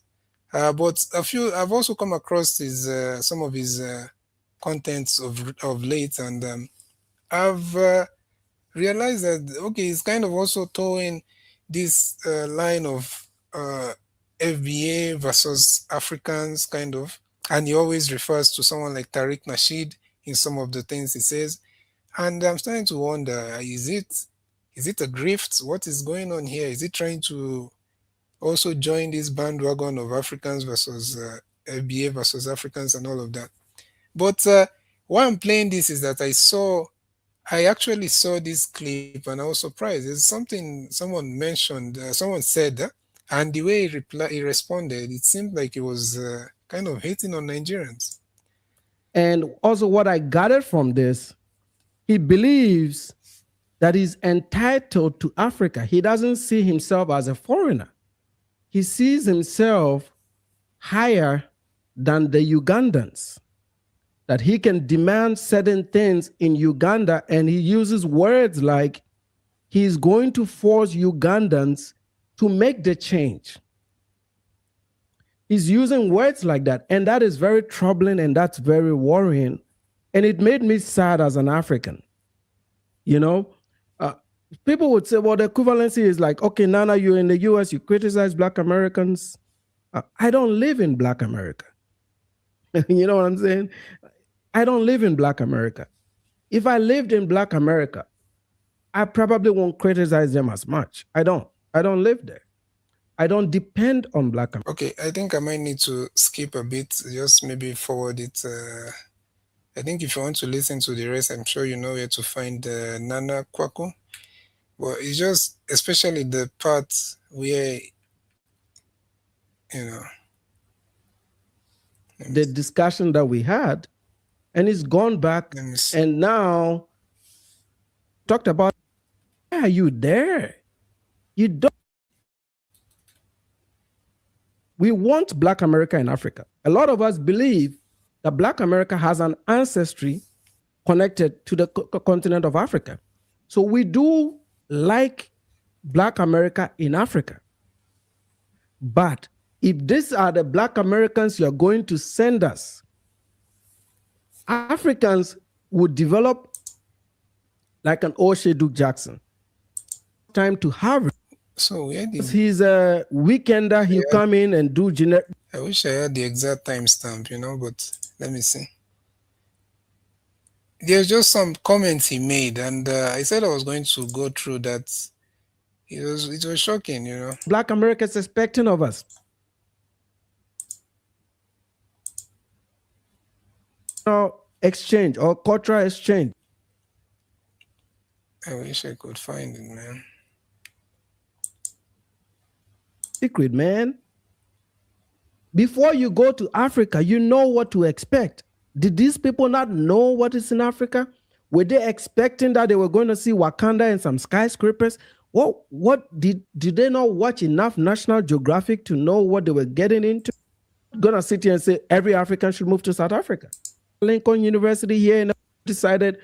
But I've also come across some of his contents of late, and I've realized that, okay, he's kind of also towing this line of FBA versus Africans, kind of, and he always refers to someone like Tariq Nasheed in some of the things he says, and I'm starting to wonder: is it a grift? What is going on here? Is he trying to also join this bandwagon of Africans versus FBA versus Africans and all of that? But why I'm playing this is that I actually saw this clip and I was surprised. There's something someone mentioned, someone said, and the way he responded, it seemed like he was kind of hating on Nigerians. And also, what I gathered from this, he believes that he's entitled to Africa. He doesn't see himself as a foreigner. He sees himself higher than the Ugandans, that he can demand certain things in Uganda, and he uses words like he's going to force Ugandans to make the change. He's using words like that, and that is very troubling and that's very worrying. And it made me sad as an African. You know, people would say, well, the equivalency is like, okay, Nana, you're in the US, you criticize Black Americans. I don't live in Black America. You know what I'm saying? I don't live in Black America. If I lived in Black America, I probably won't criticize them as much. I don't live there. I don't depend on Black America. Okay, I think I might need to skip a bit, just maybe forward it. I think if you want to listen to the rest, I'm sure you know where to find Nana Kwaku. But it's just, especially the part where, you know, the discussion that we had, and it's gone back, and now talked about, why are you there? You don't. We want Black America in Africa. A lot of us believe that Black America has an ancestry connected to the continent of Africa. So we do like Black America in Africa. But if these are the Black Americans you're going to send us, Africans would develop like an O'Shea Duke Jackson. Time to harvest. So he's a weekender, he'll come in and do generic. I wish I had the exact timestamp, you know, but let me see. There's just some comments he made, and I said I was going to go through that. It was shocking, you know. Black America is expecting of us. Exchange or cultural exchange. I wish I could find it, man. Secret, man. Before you go to Africa, you know what to expect. Did these people not know what is in Africa? Were they expecting that they were going to see Wakanda and some skyscrapers? What did they not watch enough National Geographic to know what they were getting into? Gonna sit here and say every African should move to South Africa. Lincoln University here decided.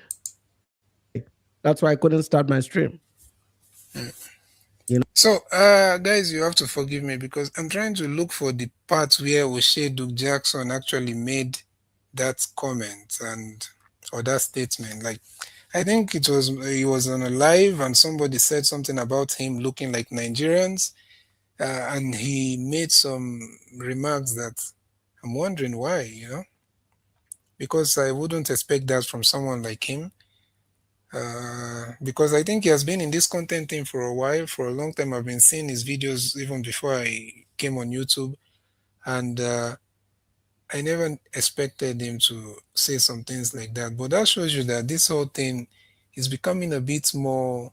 That's why I couldn't start my stream. You know? So, guys, you have to forgive me because I'm trying to look for the part where O'Shea Duke Jackson actually made that comment or that statement. Like, I think he was on a live and somebody said something about him looking like Nigerians, and he made some remarks that I'm wondering why, you know, because I wouldn't expect that from someone like him. Because I think he has been in this content thing for a while, for a long time. I've been seeing his videos even before I came on YouTube, and I never expected him to say some things like that. But that shows you that this whole thing is becoming a bit more,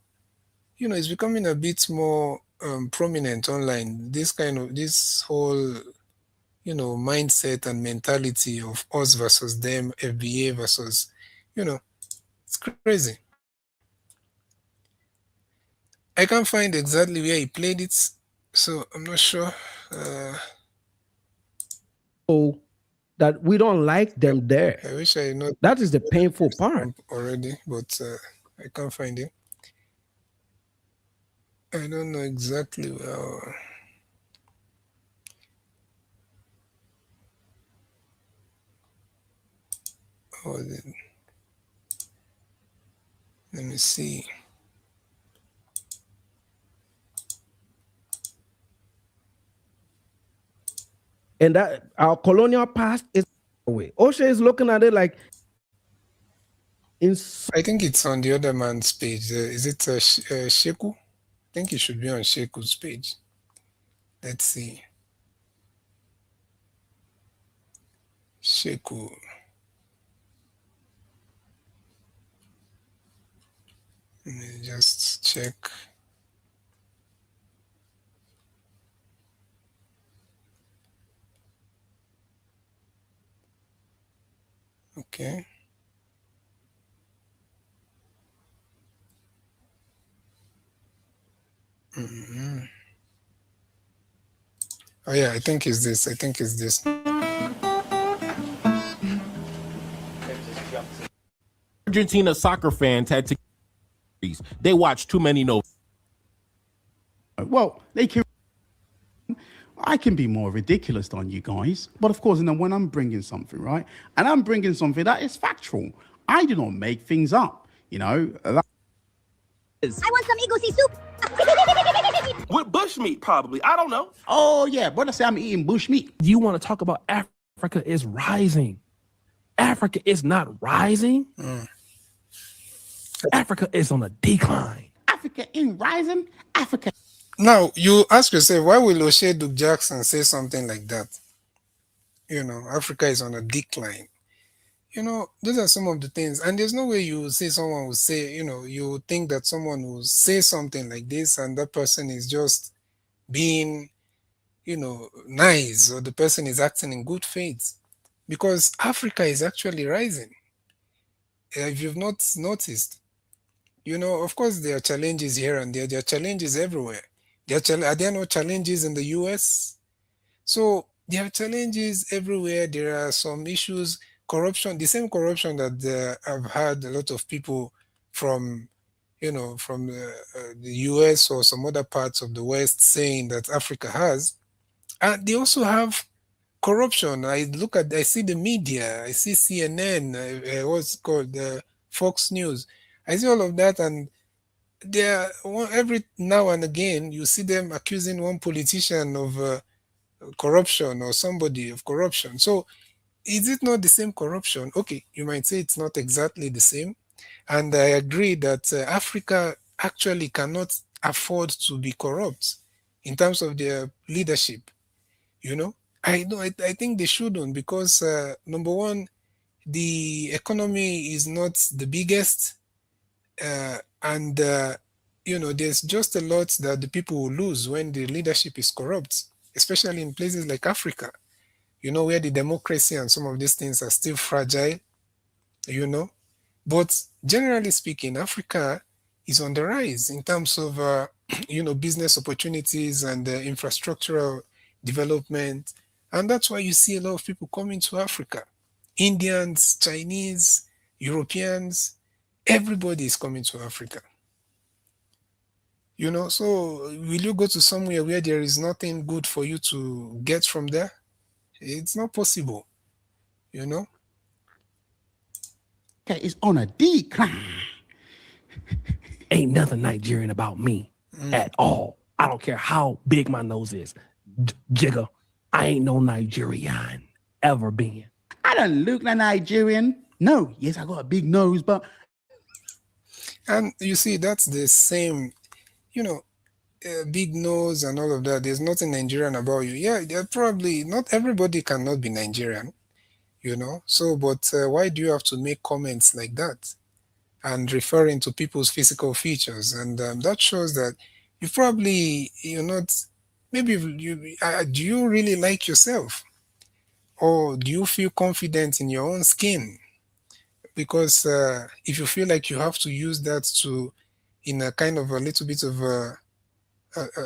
you know, it's becoming a bit more prominent online. This whole, you know, mindset and mentality of us versus them, FBA versus, you know, it's crazy. I can't find exactly where he played it, so I'm not sure. That we don't like them there. I wish I know. That is the painful part already, but I can't find it. I don't know exactly where. Let me see. And that our colonial past is away. O'Shea is looking at it like. I think it's on the other man's page. Is it Sheku? I think it should be on Sheku's page. Let's see. Sheku. Let me just check. Okay. Mm-hmm. Oh yeah, I think it's this. Argentina soccer fans had to. They watch too many no. Well, I can be more ridiculous than you guys, but of course, when I'm bringing something, right, and I'm bringing something that is factual, I do not make things up, you know. I want some egusi soup. With bush meat, probably. I don't know. Oh yeah, but I say I'm eating bush meat. You want to talk about Africa is rising? Africa is not rising. Africa is on a decline. Africa in rising. Africa. Now, you ask yourself, why will O'Shea Duke Jackson say something like that? Africa is on a decline. Those are some of the things. And there's no way you say someone will say, you think that someone will say something like this and that person is just being, nice, or the person is acting in good faith. Because Africa is actually rising. If you've not noticed, of course, there are challenges here and there. There are challenges everywhere. Are there no challenges in the US? So there are challenges everywhere. There are some issues, corruption, the same corruption that I've had a lot of people from, from the US or some other parts of the West saying that Africa has. And they also have corruption. I see the media, I see CNN, what's it called, Fox News. I see all of that, and every now and again you see them accusing one politician of corruption or somebody of corruption. So is it not the same corruption? Okay, you might say it's not exactly the same, and I agree that Africa actually cannot afford to be corrupt in terms of their leadership. I think they shouldn't, because number one, the economy is not the biggest, and there's just a lot that the people will lose when the leadership is corrupt, especially in places like Africa, where the democracy and some of these things are still fragile. But generally speaking, Africa is on the rise in terms of business opportunities and infrastructural development. And that's why you see a lot of people coming to Africa. Indians, Chinese, Europeans, everybody is coming to Africa. So will you go to somewhere where there is nothing good for you to get from there? It's not possible. Okay, it's on a decline. Ain't nothing Nigerian about me at all. I don't care how big my nose is. Jigga, I ain't no Nigerian ever been. I don't look like Nigerian. No, yes, I got a big nose, but. And you see, that's the same, big nose and all of that. There's nothing Nigerian about you. Yeah, they're probably not everybody cannot be Nigerian, So, but why do you have to make comments like that and referring to people's physical features? And that shows that you're not. Maybe do you really like yourself, or do you feel confident in your own skin? Because if you feel like you have to use that in a kind of a little bit of a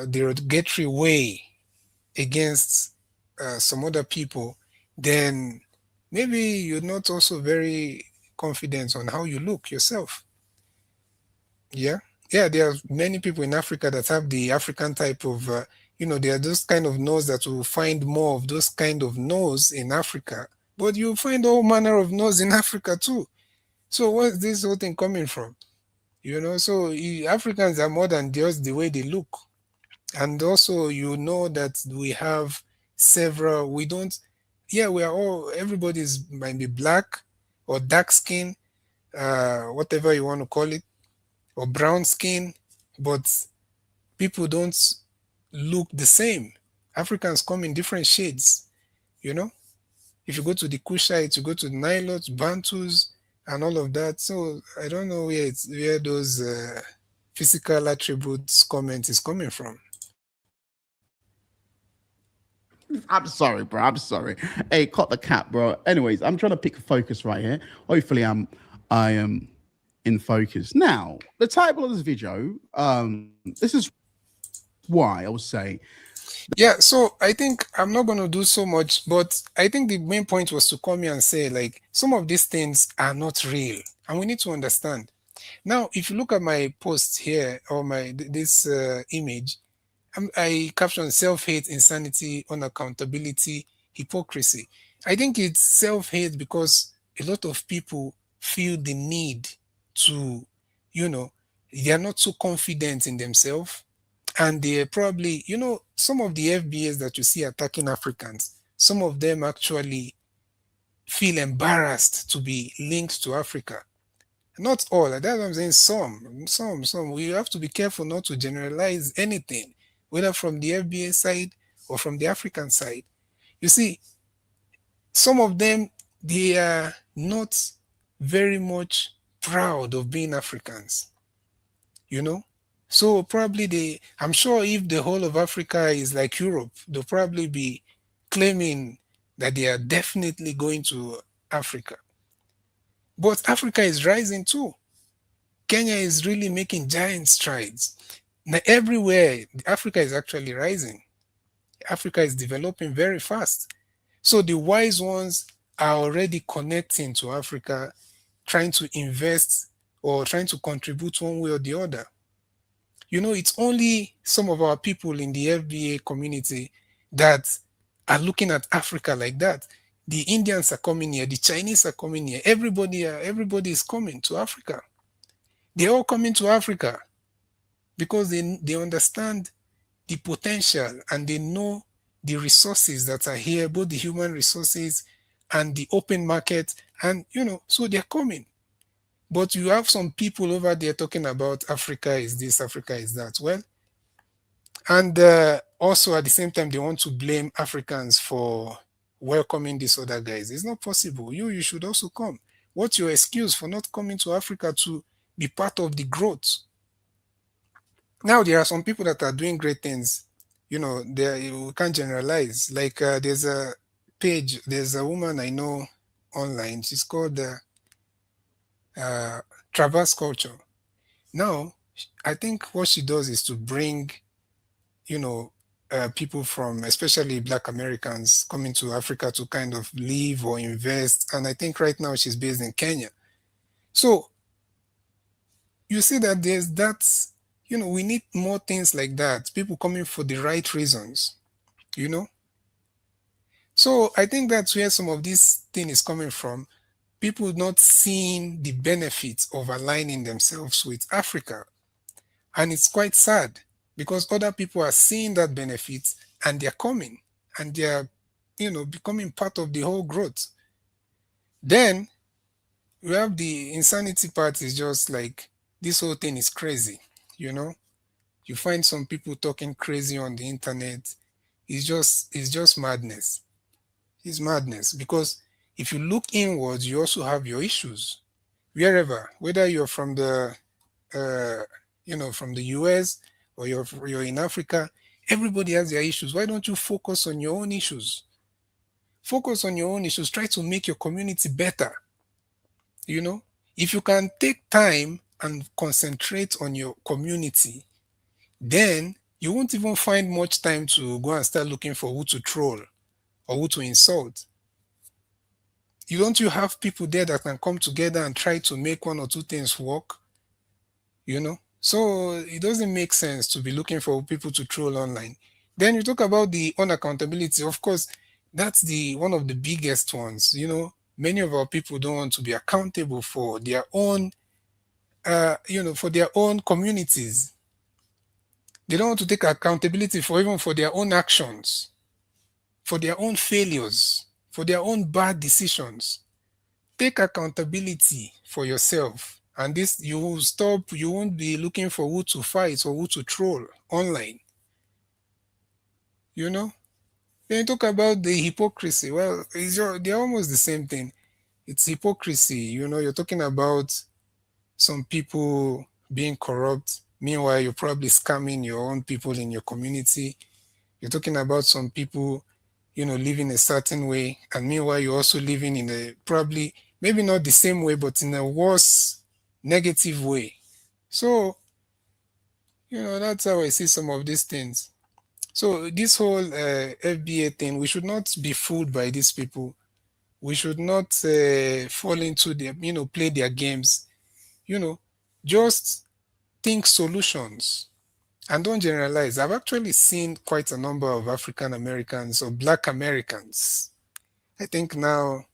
derogatory way against some other people, then maybe you're not also very confident on how you look yourself. Yeah, there are many people in Africa that have the African type of, there are those kind of nose that will find more of those kind of nose in Africa, but you find all manner of nose in Africa too. So where's this whole thing coming from? So Africans are more than just the way they look. And also, that we have several, we are all, everybody's might be black or dark skin, whatever you want to call it, or brown skin, but people don't look the same. Africans come in different shades, If you go to the Kushites, you go to the Nilotes, Bantus, and all of that. So I don't know where those physical attributes comment is coming from. I'm sorry, bro. I'm sorry. Hey, cut the cap, bro. Anyways, I'm trying to pick a focus right here. Hopefully, I am in focus. Now, the title of this video, this is why I would say. Yeah, so I think I'm not going to do so much, but I think the main point was to come here and say, like, some of these things are not real, and we need to understand. Now, if you look at my post here, or this image, I captioned self-hate, insanity, unaccountability, hypocrisy. I think it's self-hate because a lot of people feel the need to, they are not so confident in themselves. And they probably, some of the FBAs that you see attacking Africans, some of them actually feel embarrassed to be linked to Africa. Not all. That's what I'm saying. Some. We have to be careful not to generalize anything, whether from the FBA side or from the African side. You see, some of them, they are not very much proud of being Africans, you know? So probably I'm sure if the whole of Africa is like Europe, they'll probably be claiming that they are definitely going to Africa. But Africa is rising too. Kenya is really making giant strides. Now, everywhere, Africa is actually rising. Africa is developing very fast. So the wise ones are already connecting to Africa, trying to invest or trying to contribute one way or the other. You know, it's only some of our people in the FBA community that are looking at Africa like that. The Indians are coming here, the Chinese are coming here, everybody is coming to Africa. They're all coming to Africa because they understand the potential and they know the resources that are here, both the human resources and the open market. And, so they're coming. But you have some people over there talking about Africa is this, Africa is that. Well, and also at the same time, they want to blame Africans for welcoming these other guys. It's not possible. You should also come. What's your excuse for not coming to Africa to be part of the growth? Now, there are some people that are doing great things. We can't generalize. Like there's a page, there's a woman I know online. She's called Traverse Culture. Now, I think what she does is to bring, people from, especially Black Americans, coming to Africa to kind of live or invest. And I think right now she's based in Kenya. So you see that there's that, we need more things like that. People coming for the right reasons, So I think that's where some of this thing is coming from. People not seeing the benefits of aligning themselves with Africa. And it's quite sad because other people are seeing that benefit and they're coming and they're, becoming part of the whole growth. Then we have the insanity part is just like this whole thing is crazy, You find some people talking crazy on the internet. It's just madness. It's madness because if you look inwards, you also have your issues. Wherever, whether you're from the from the US or you're in Africa, everybody has their issues. Why don't you focus on your own issues? Focus on your own issues. Try to make your community better. If you can take time and concentrate on your community, then you won't even find much time to go and start looking for who to troll or who to insult. You have people there that can come together and try to make one or two things work? So it doesn't make sense to be looking for people to troll online. Then you talk about the unaccountability. Of course, that's one of the biggest ones. Many of our people don't want to be accountable for their own, for their own communities. They don't want to take accountability for their own actions, for their own failures, for their own bad decisions. Take accountability for yourself. And this, you won't be looking for who to fight or who to troll online. Then you talk about the hypocrisy. Well, they're almost the same thing. It's hypocrisy. You're talking about some people being corrupt. Meanwhile, you're probably scamming your own people in your community. You're talking about some people, living a certain way. And meanwhile, you're also living in a probably, maybe not the same way, but in a worse, negative way. So, that's how I see some of these things. So this whole FBA thing, we should not be fooled by these people. We should not fall into their, play their games. Just think solutions and don't generalize. I've actually seen quite a number of African Americans or Black Americans. I think now,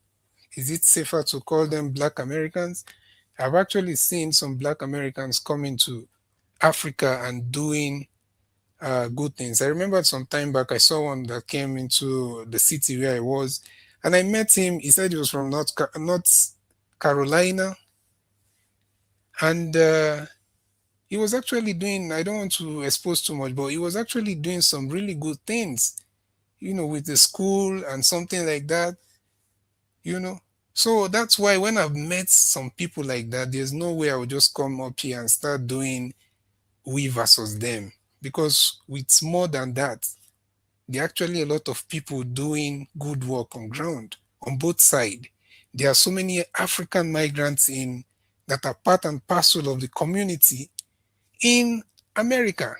is it safer to call them Black Americans? I've actually seen some Black Americans coming to Africa and doing good things. I remember some time back, I saw one that came into the city where I was, and I met him. He said he was from North Carolina. And he was actually doing, I don't want to expose too much, but he was actually doing some really good things, with the school and something like that, you know. So that's why when I've met some people like that, there's no way I would just come up here and start doing we versus them, because it's more than that. There are actually a lot of people doing good work on ground on both sides. There are so many African migrants in that are part and parcel of the community in America,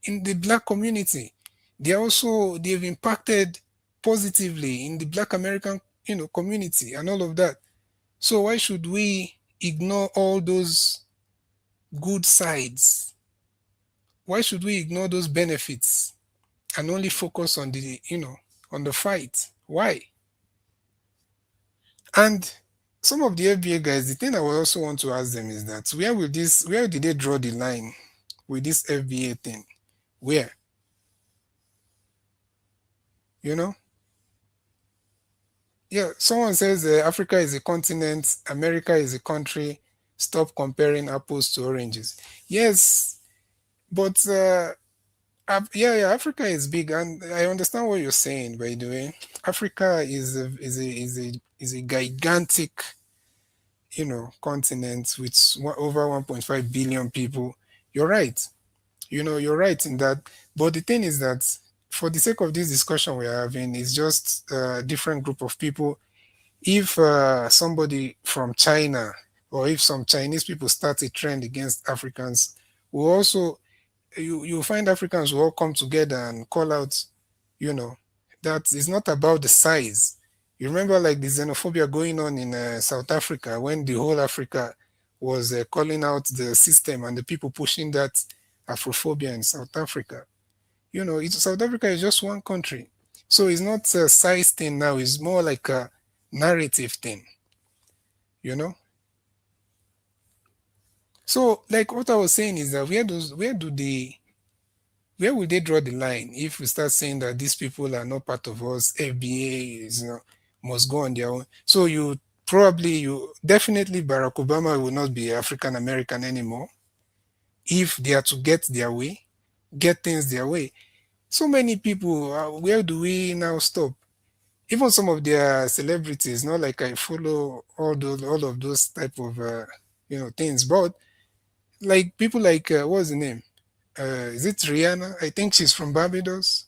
in the black community. They've impacted positively in the black American, community and all of that. So why should we ignore all those good sides? Why should we ignore those benefits and only focus on on the fight? Why? And some of the FBA guys, the thing I would also want to ask them is that where did they draw the line with this FBA thing? Where? You know? Yeah, someone says Africa is a continent, America is a country. Stop comparing apples to oranges. Yes, but yeah, Africa is big, and I understand what you're saying. By the way, Africa is a gigantic, continent with over 1.5 billion people. You're right. You're right in that. But the thing is that, for the sake of this discussion we're having, it's just a different group of people. If somebody from China, or if some Chinese people start a trend against Africans, we also you find Africans will all come together and call out, that it's not about the size. You remember, like, the xenophobia going on in South Africa, when the whole Africa was calling out the system and the people pushing that Afrophobia in South Africa. South Africa is just one country, so it's not a size thing now. It's more like a narrative thing. You know. So, like, what I was saying is that where will they draw the line if we start saying that these people are not part of us? FBA must go on their own. So you definitely Barack Obama will not be African American anymore if they are to get things their way. So many people, where do we now stop? Even some of their celebrities, not like I follow all of those type of things, but like people like what's the name? Is it Rihanna? I think she's from Barbados.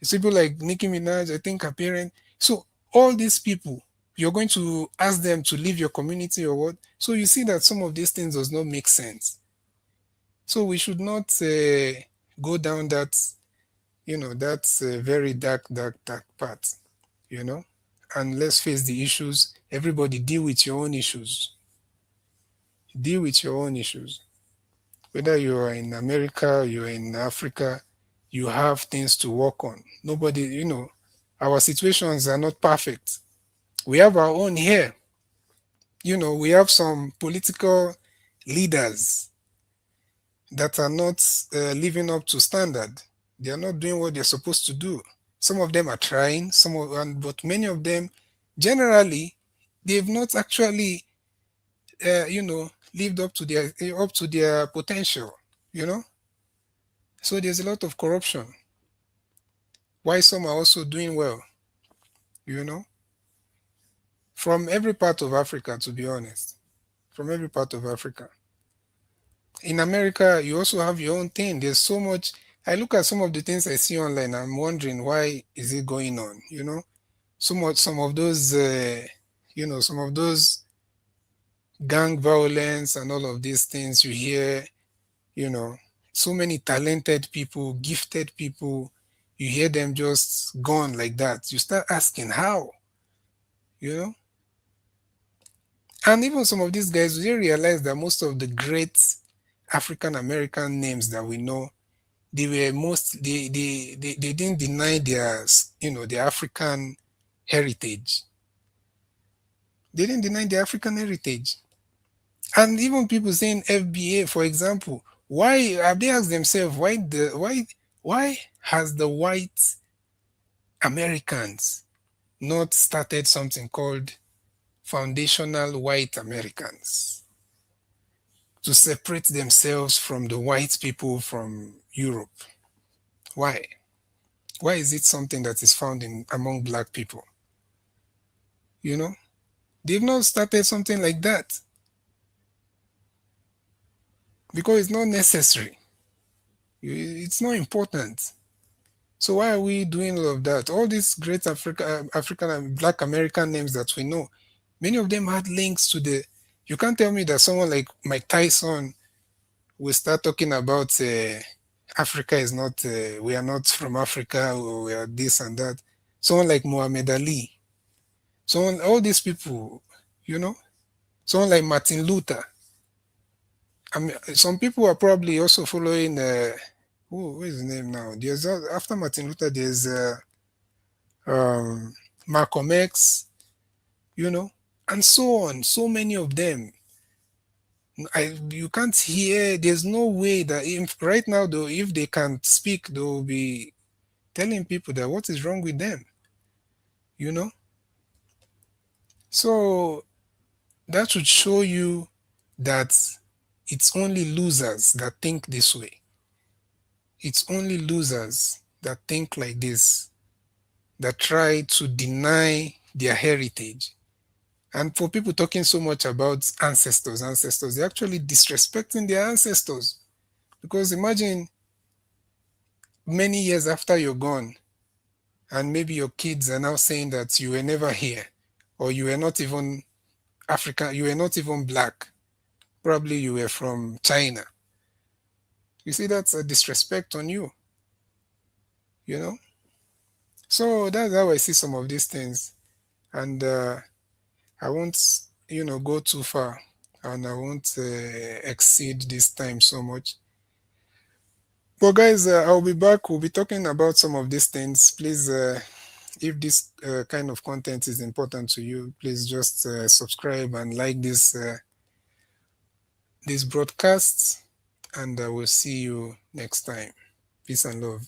It's people like Nicki Minaj, I think her parent. So all these people, you're going to ask them to leave your community or what? So you see that some of these things does not make sense. So we should not go down that's a very dark path, and let's face the issues. Everybody deal with your own issues. Deal with your own issues. Whether you are in America, you're in Africa, you have things to work on. Nobody, our situations are not perfect. We have our own here. We have some political leaders that are not living up to standard. They are not doing what they're supposed to do. Some of them are trying, but many of them, generally, they've not actually, lived up to their potential. So there's a lot of corruption. Why some are also doing well, you know, from every part of Africa, to be honest, from every part of Africa. In America, you also have your own thing. There's so much. I look at some of the things I see online. I'm wondering, why is it going on? Some of those, some of those gang violence and all of these things you hear. So many talented people, gifted people. You hear them just gone like that. You start asking how, you know. And even some of these guys, they realize that most of the great African American names that we know, they didn't deny their African heritage. They didn't deny their African heritage. And even people saying FBA, for example, why have they asked themselves why has the white Americans not started something called foundational white Americans? to separate themselves from the white people from Europe. Why? Why is it something that is found in among black people? You know, they've not started something like that because it's not necessary. It's not important. So why are we doing all of that? All these great African and Black American names that we know, many of them had links to the. You can't tell me that someone like Mike Tyson will start talking about Africa is not. We are not from Africa, or we are this and that. Someone like Muhammad Ali. Someone, all these people, you know. Someone like Martin Luther. I mean, some people are probably also following. What is his name now? There's after Martin Luther, there's Malcolm X, you know, and so on. So many of them. You can't hear. There's no way that if right now, though, if they can't speak, they'll be telling people that what is wrong with them, you know. So that should show you that it's only losers that think this way. It's only losers that think like this, that try to deny their heritage. And for people talking so much about ancestors, they're actually disrespecting their ancestors. Because imagine many years after you're gone, and maybe your kids are now saying that you were never here, or you were not even African, you were not even black. Probably you were from China. You see, that's a disrespect on you, you know? So that's how I see some of these things. And I won't, go too far, and I won't exceed this time so much. But guys, I'll be back. We'll be talking about some of these things. Please, if this kind of content is important to you, please just subscribe and like this broadcast, and I will see you next time. Peace and love.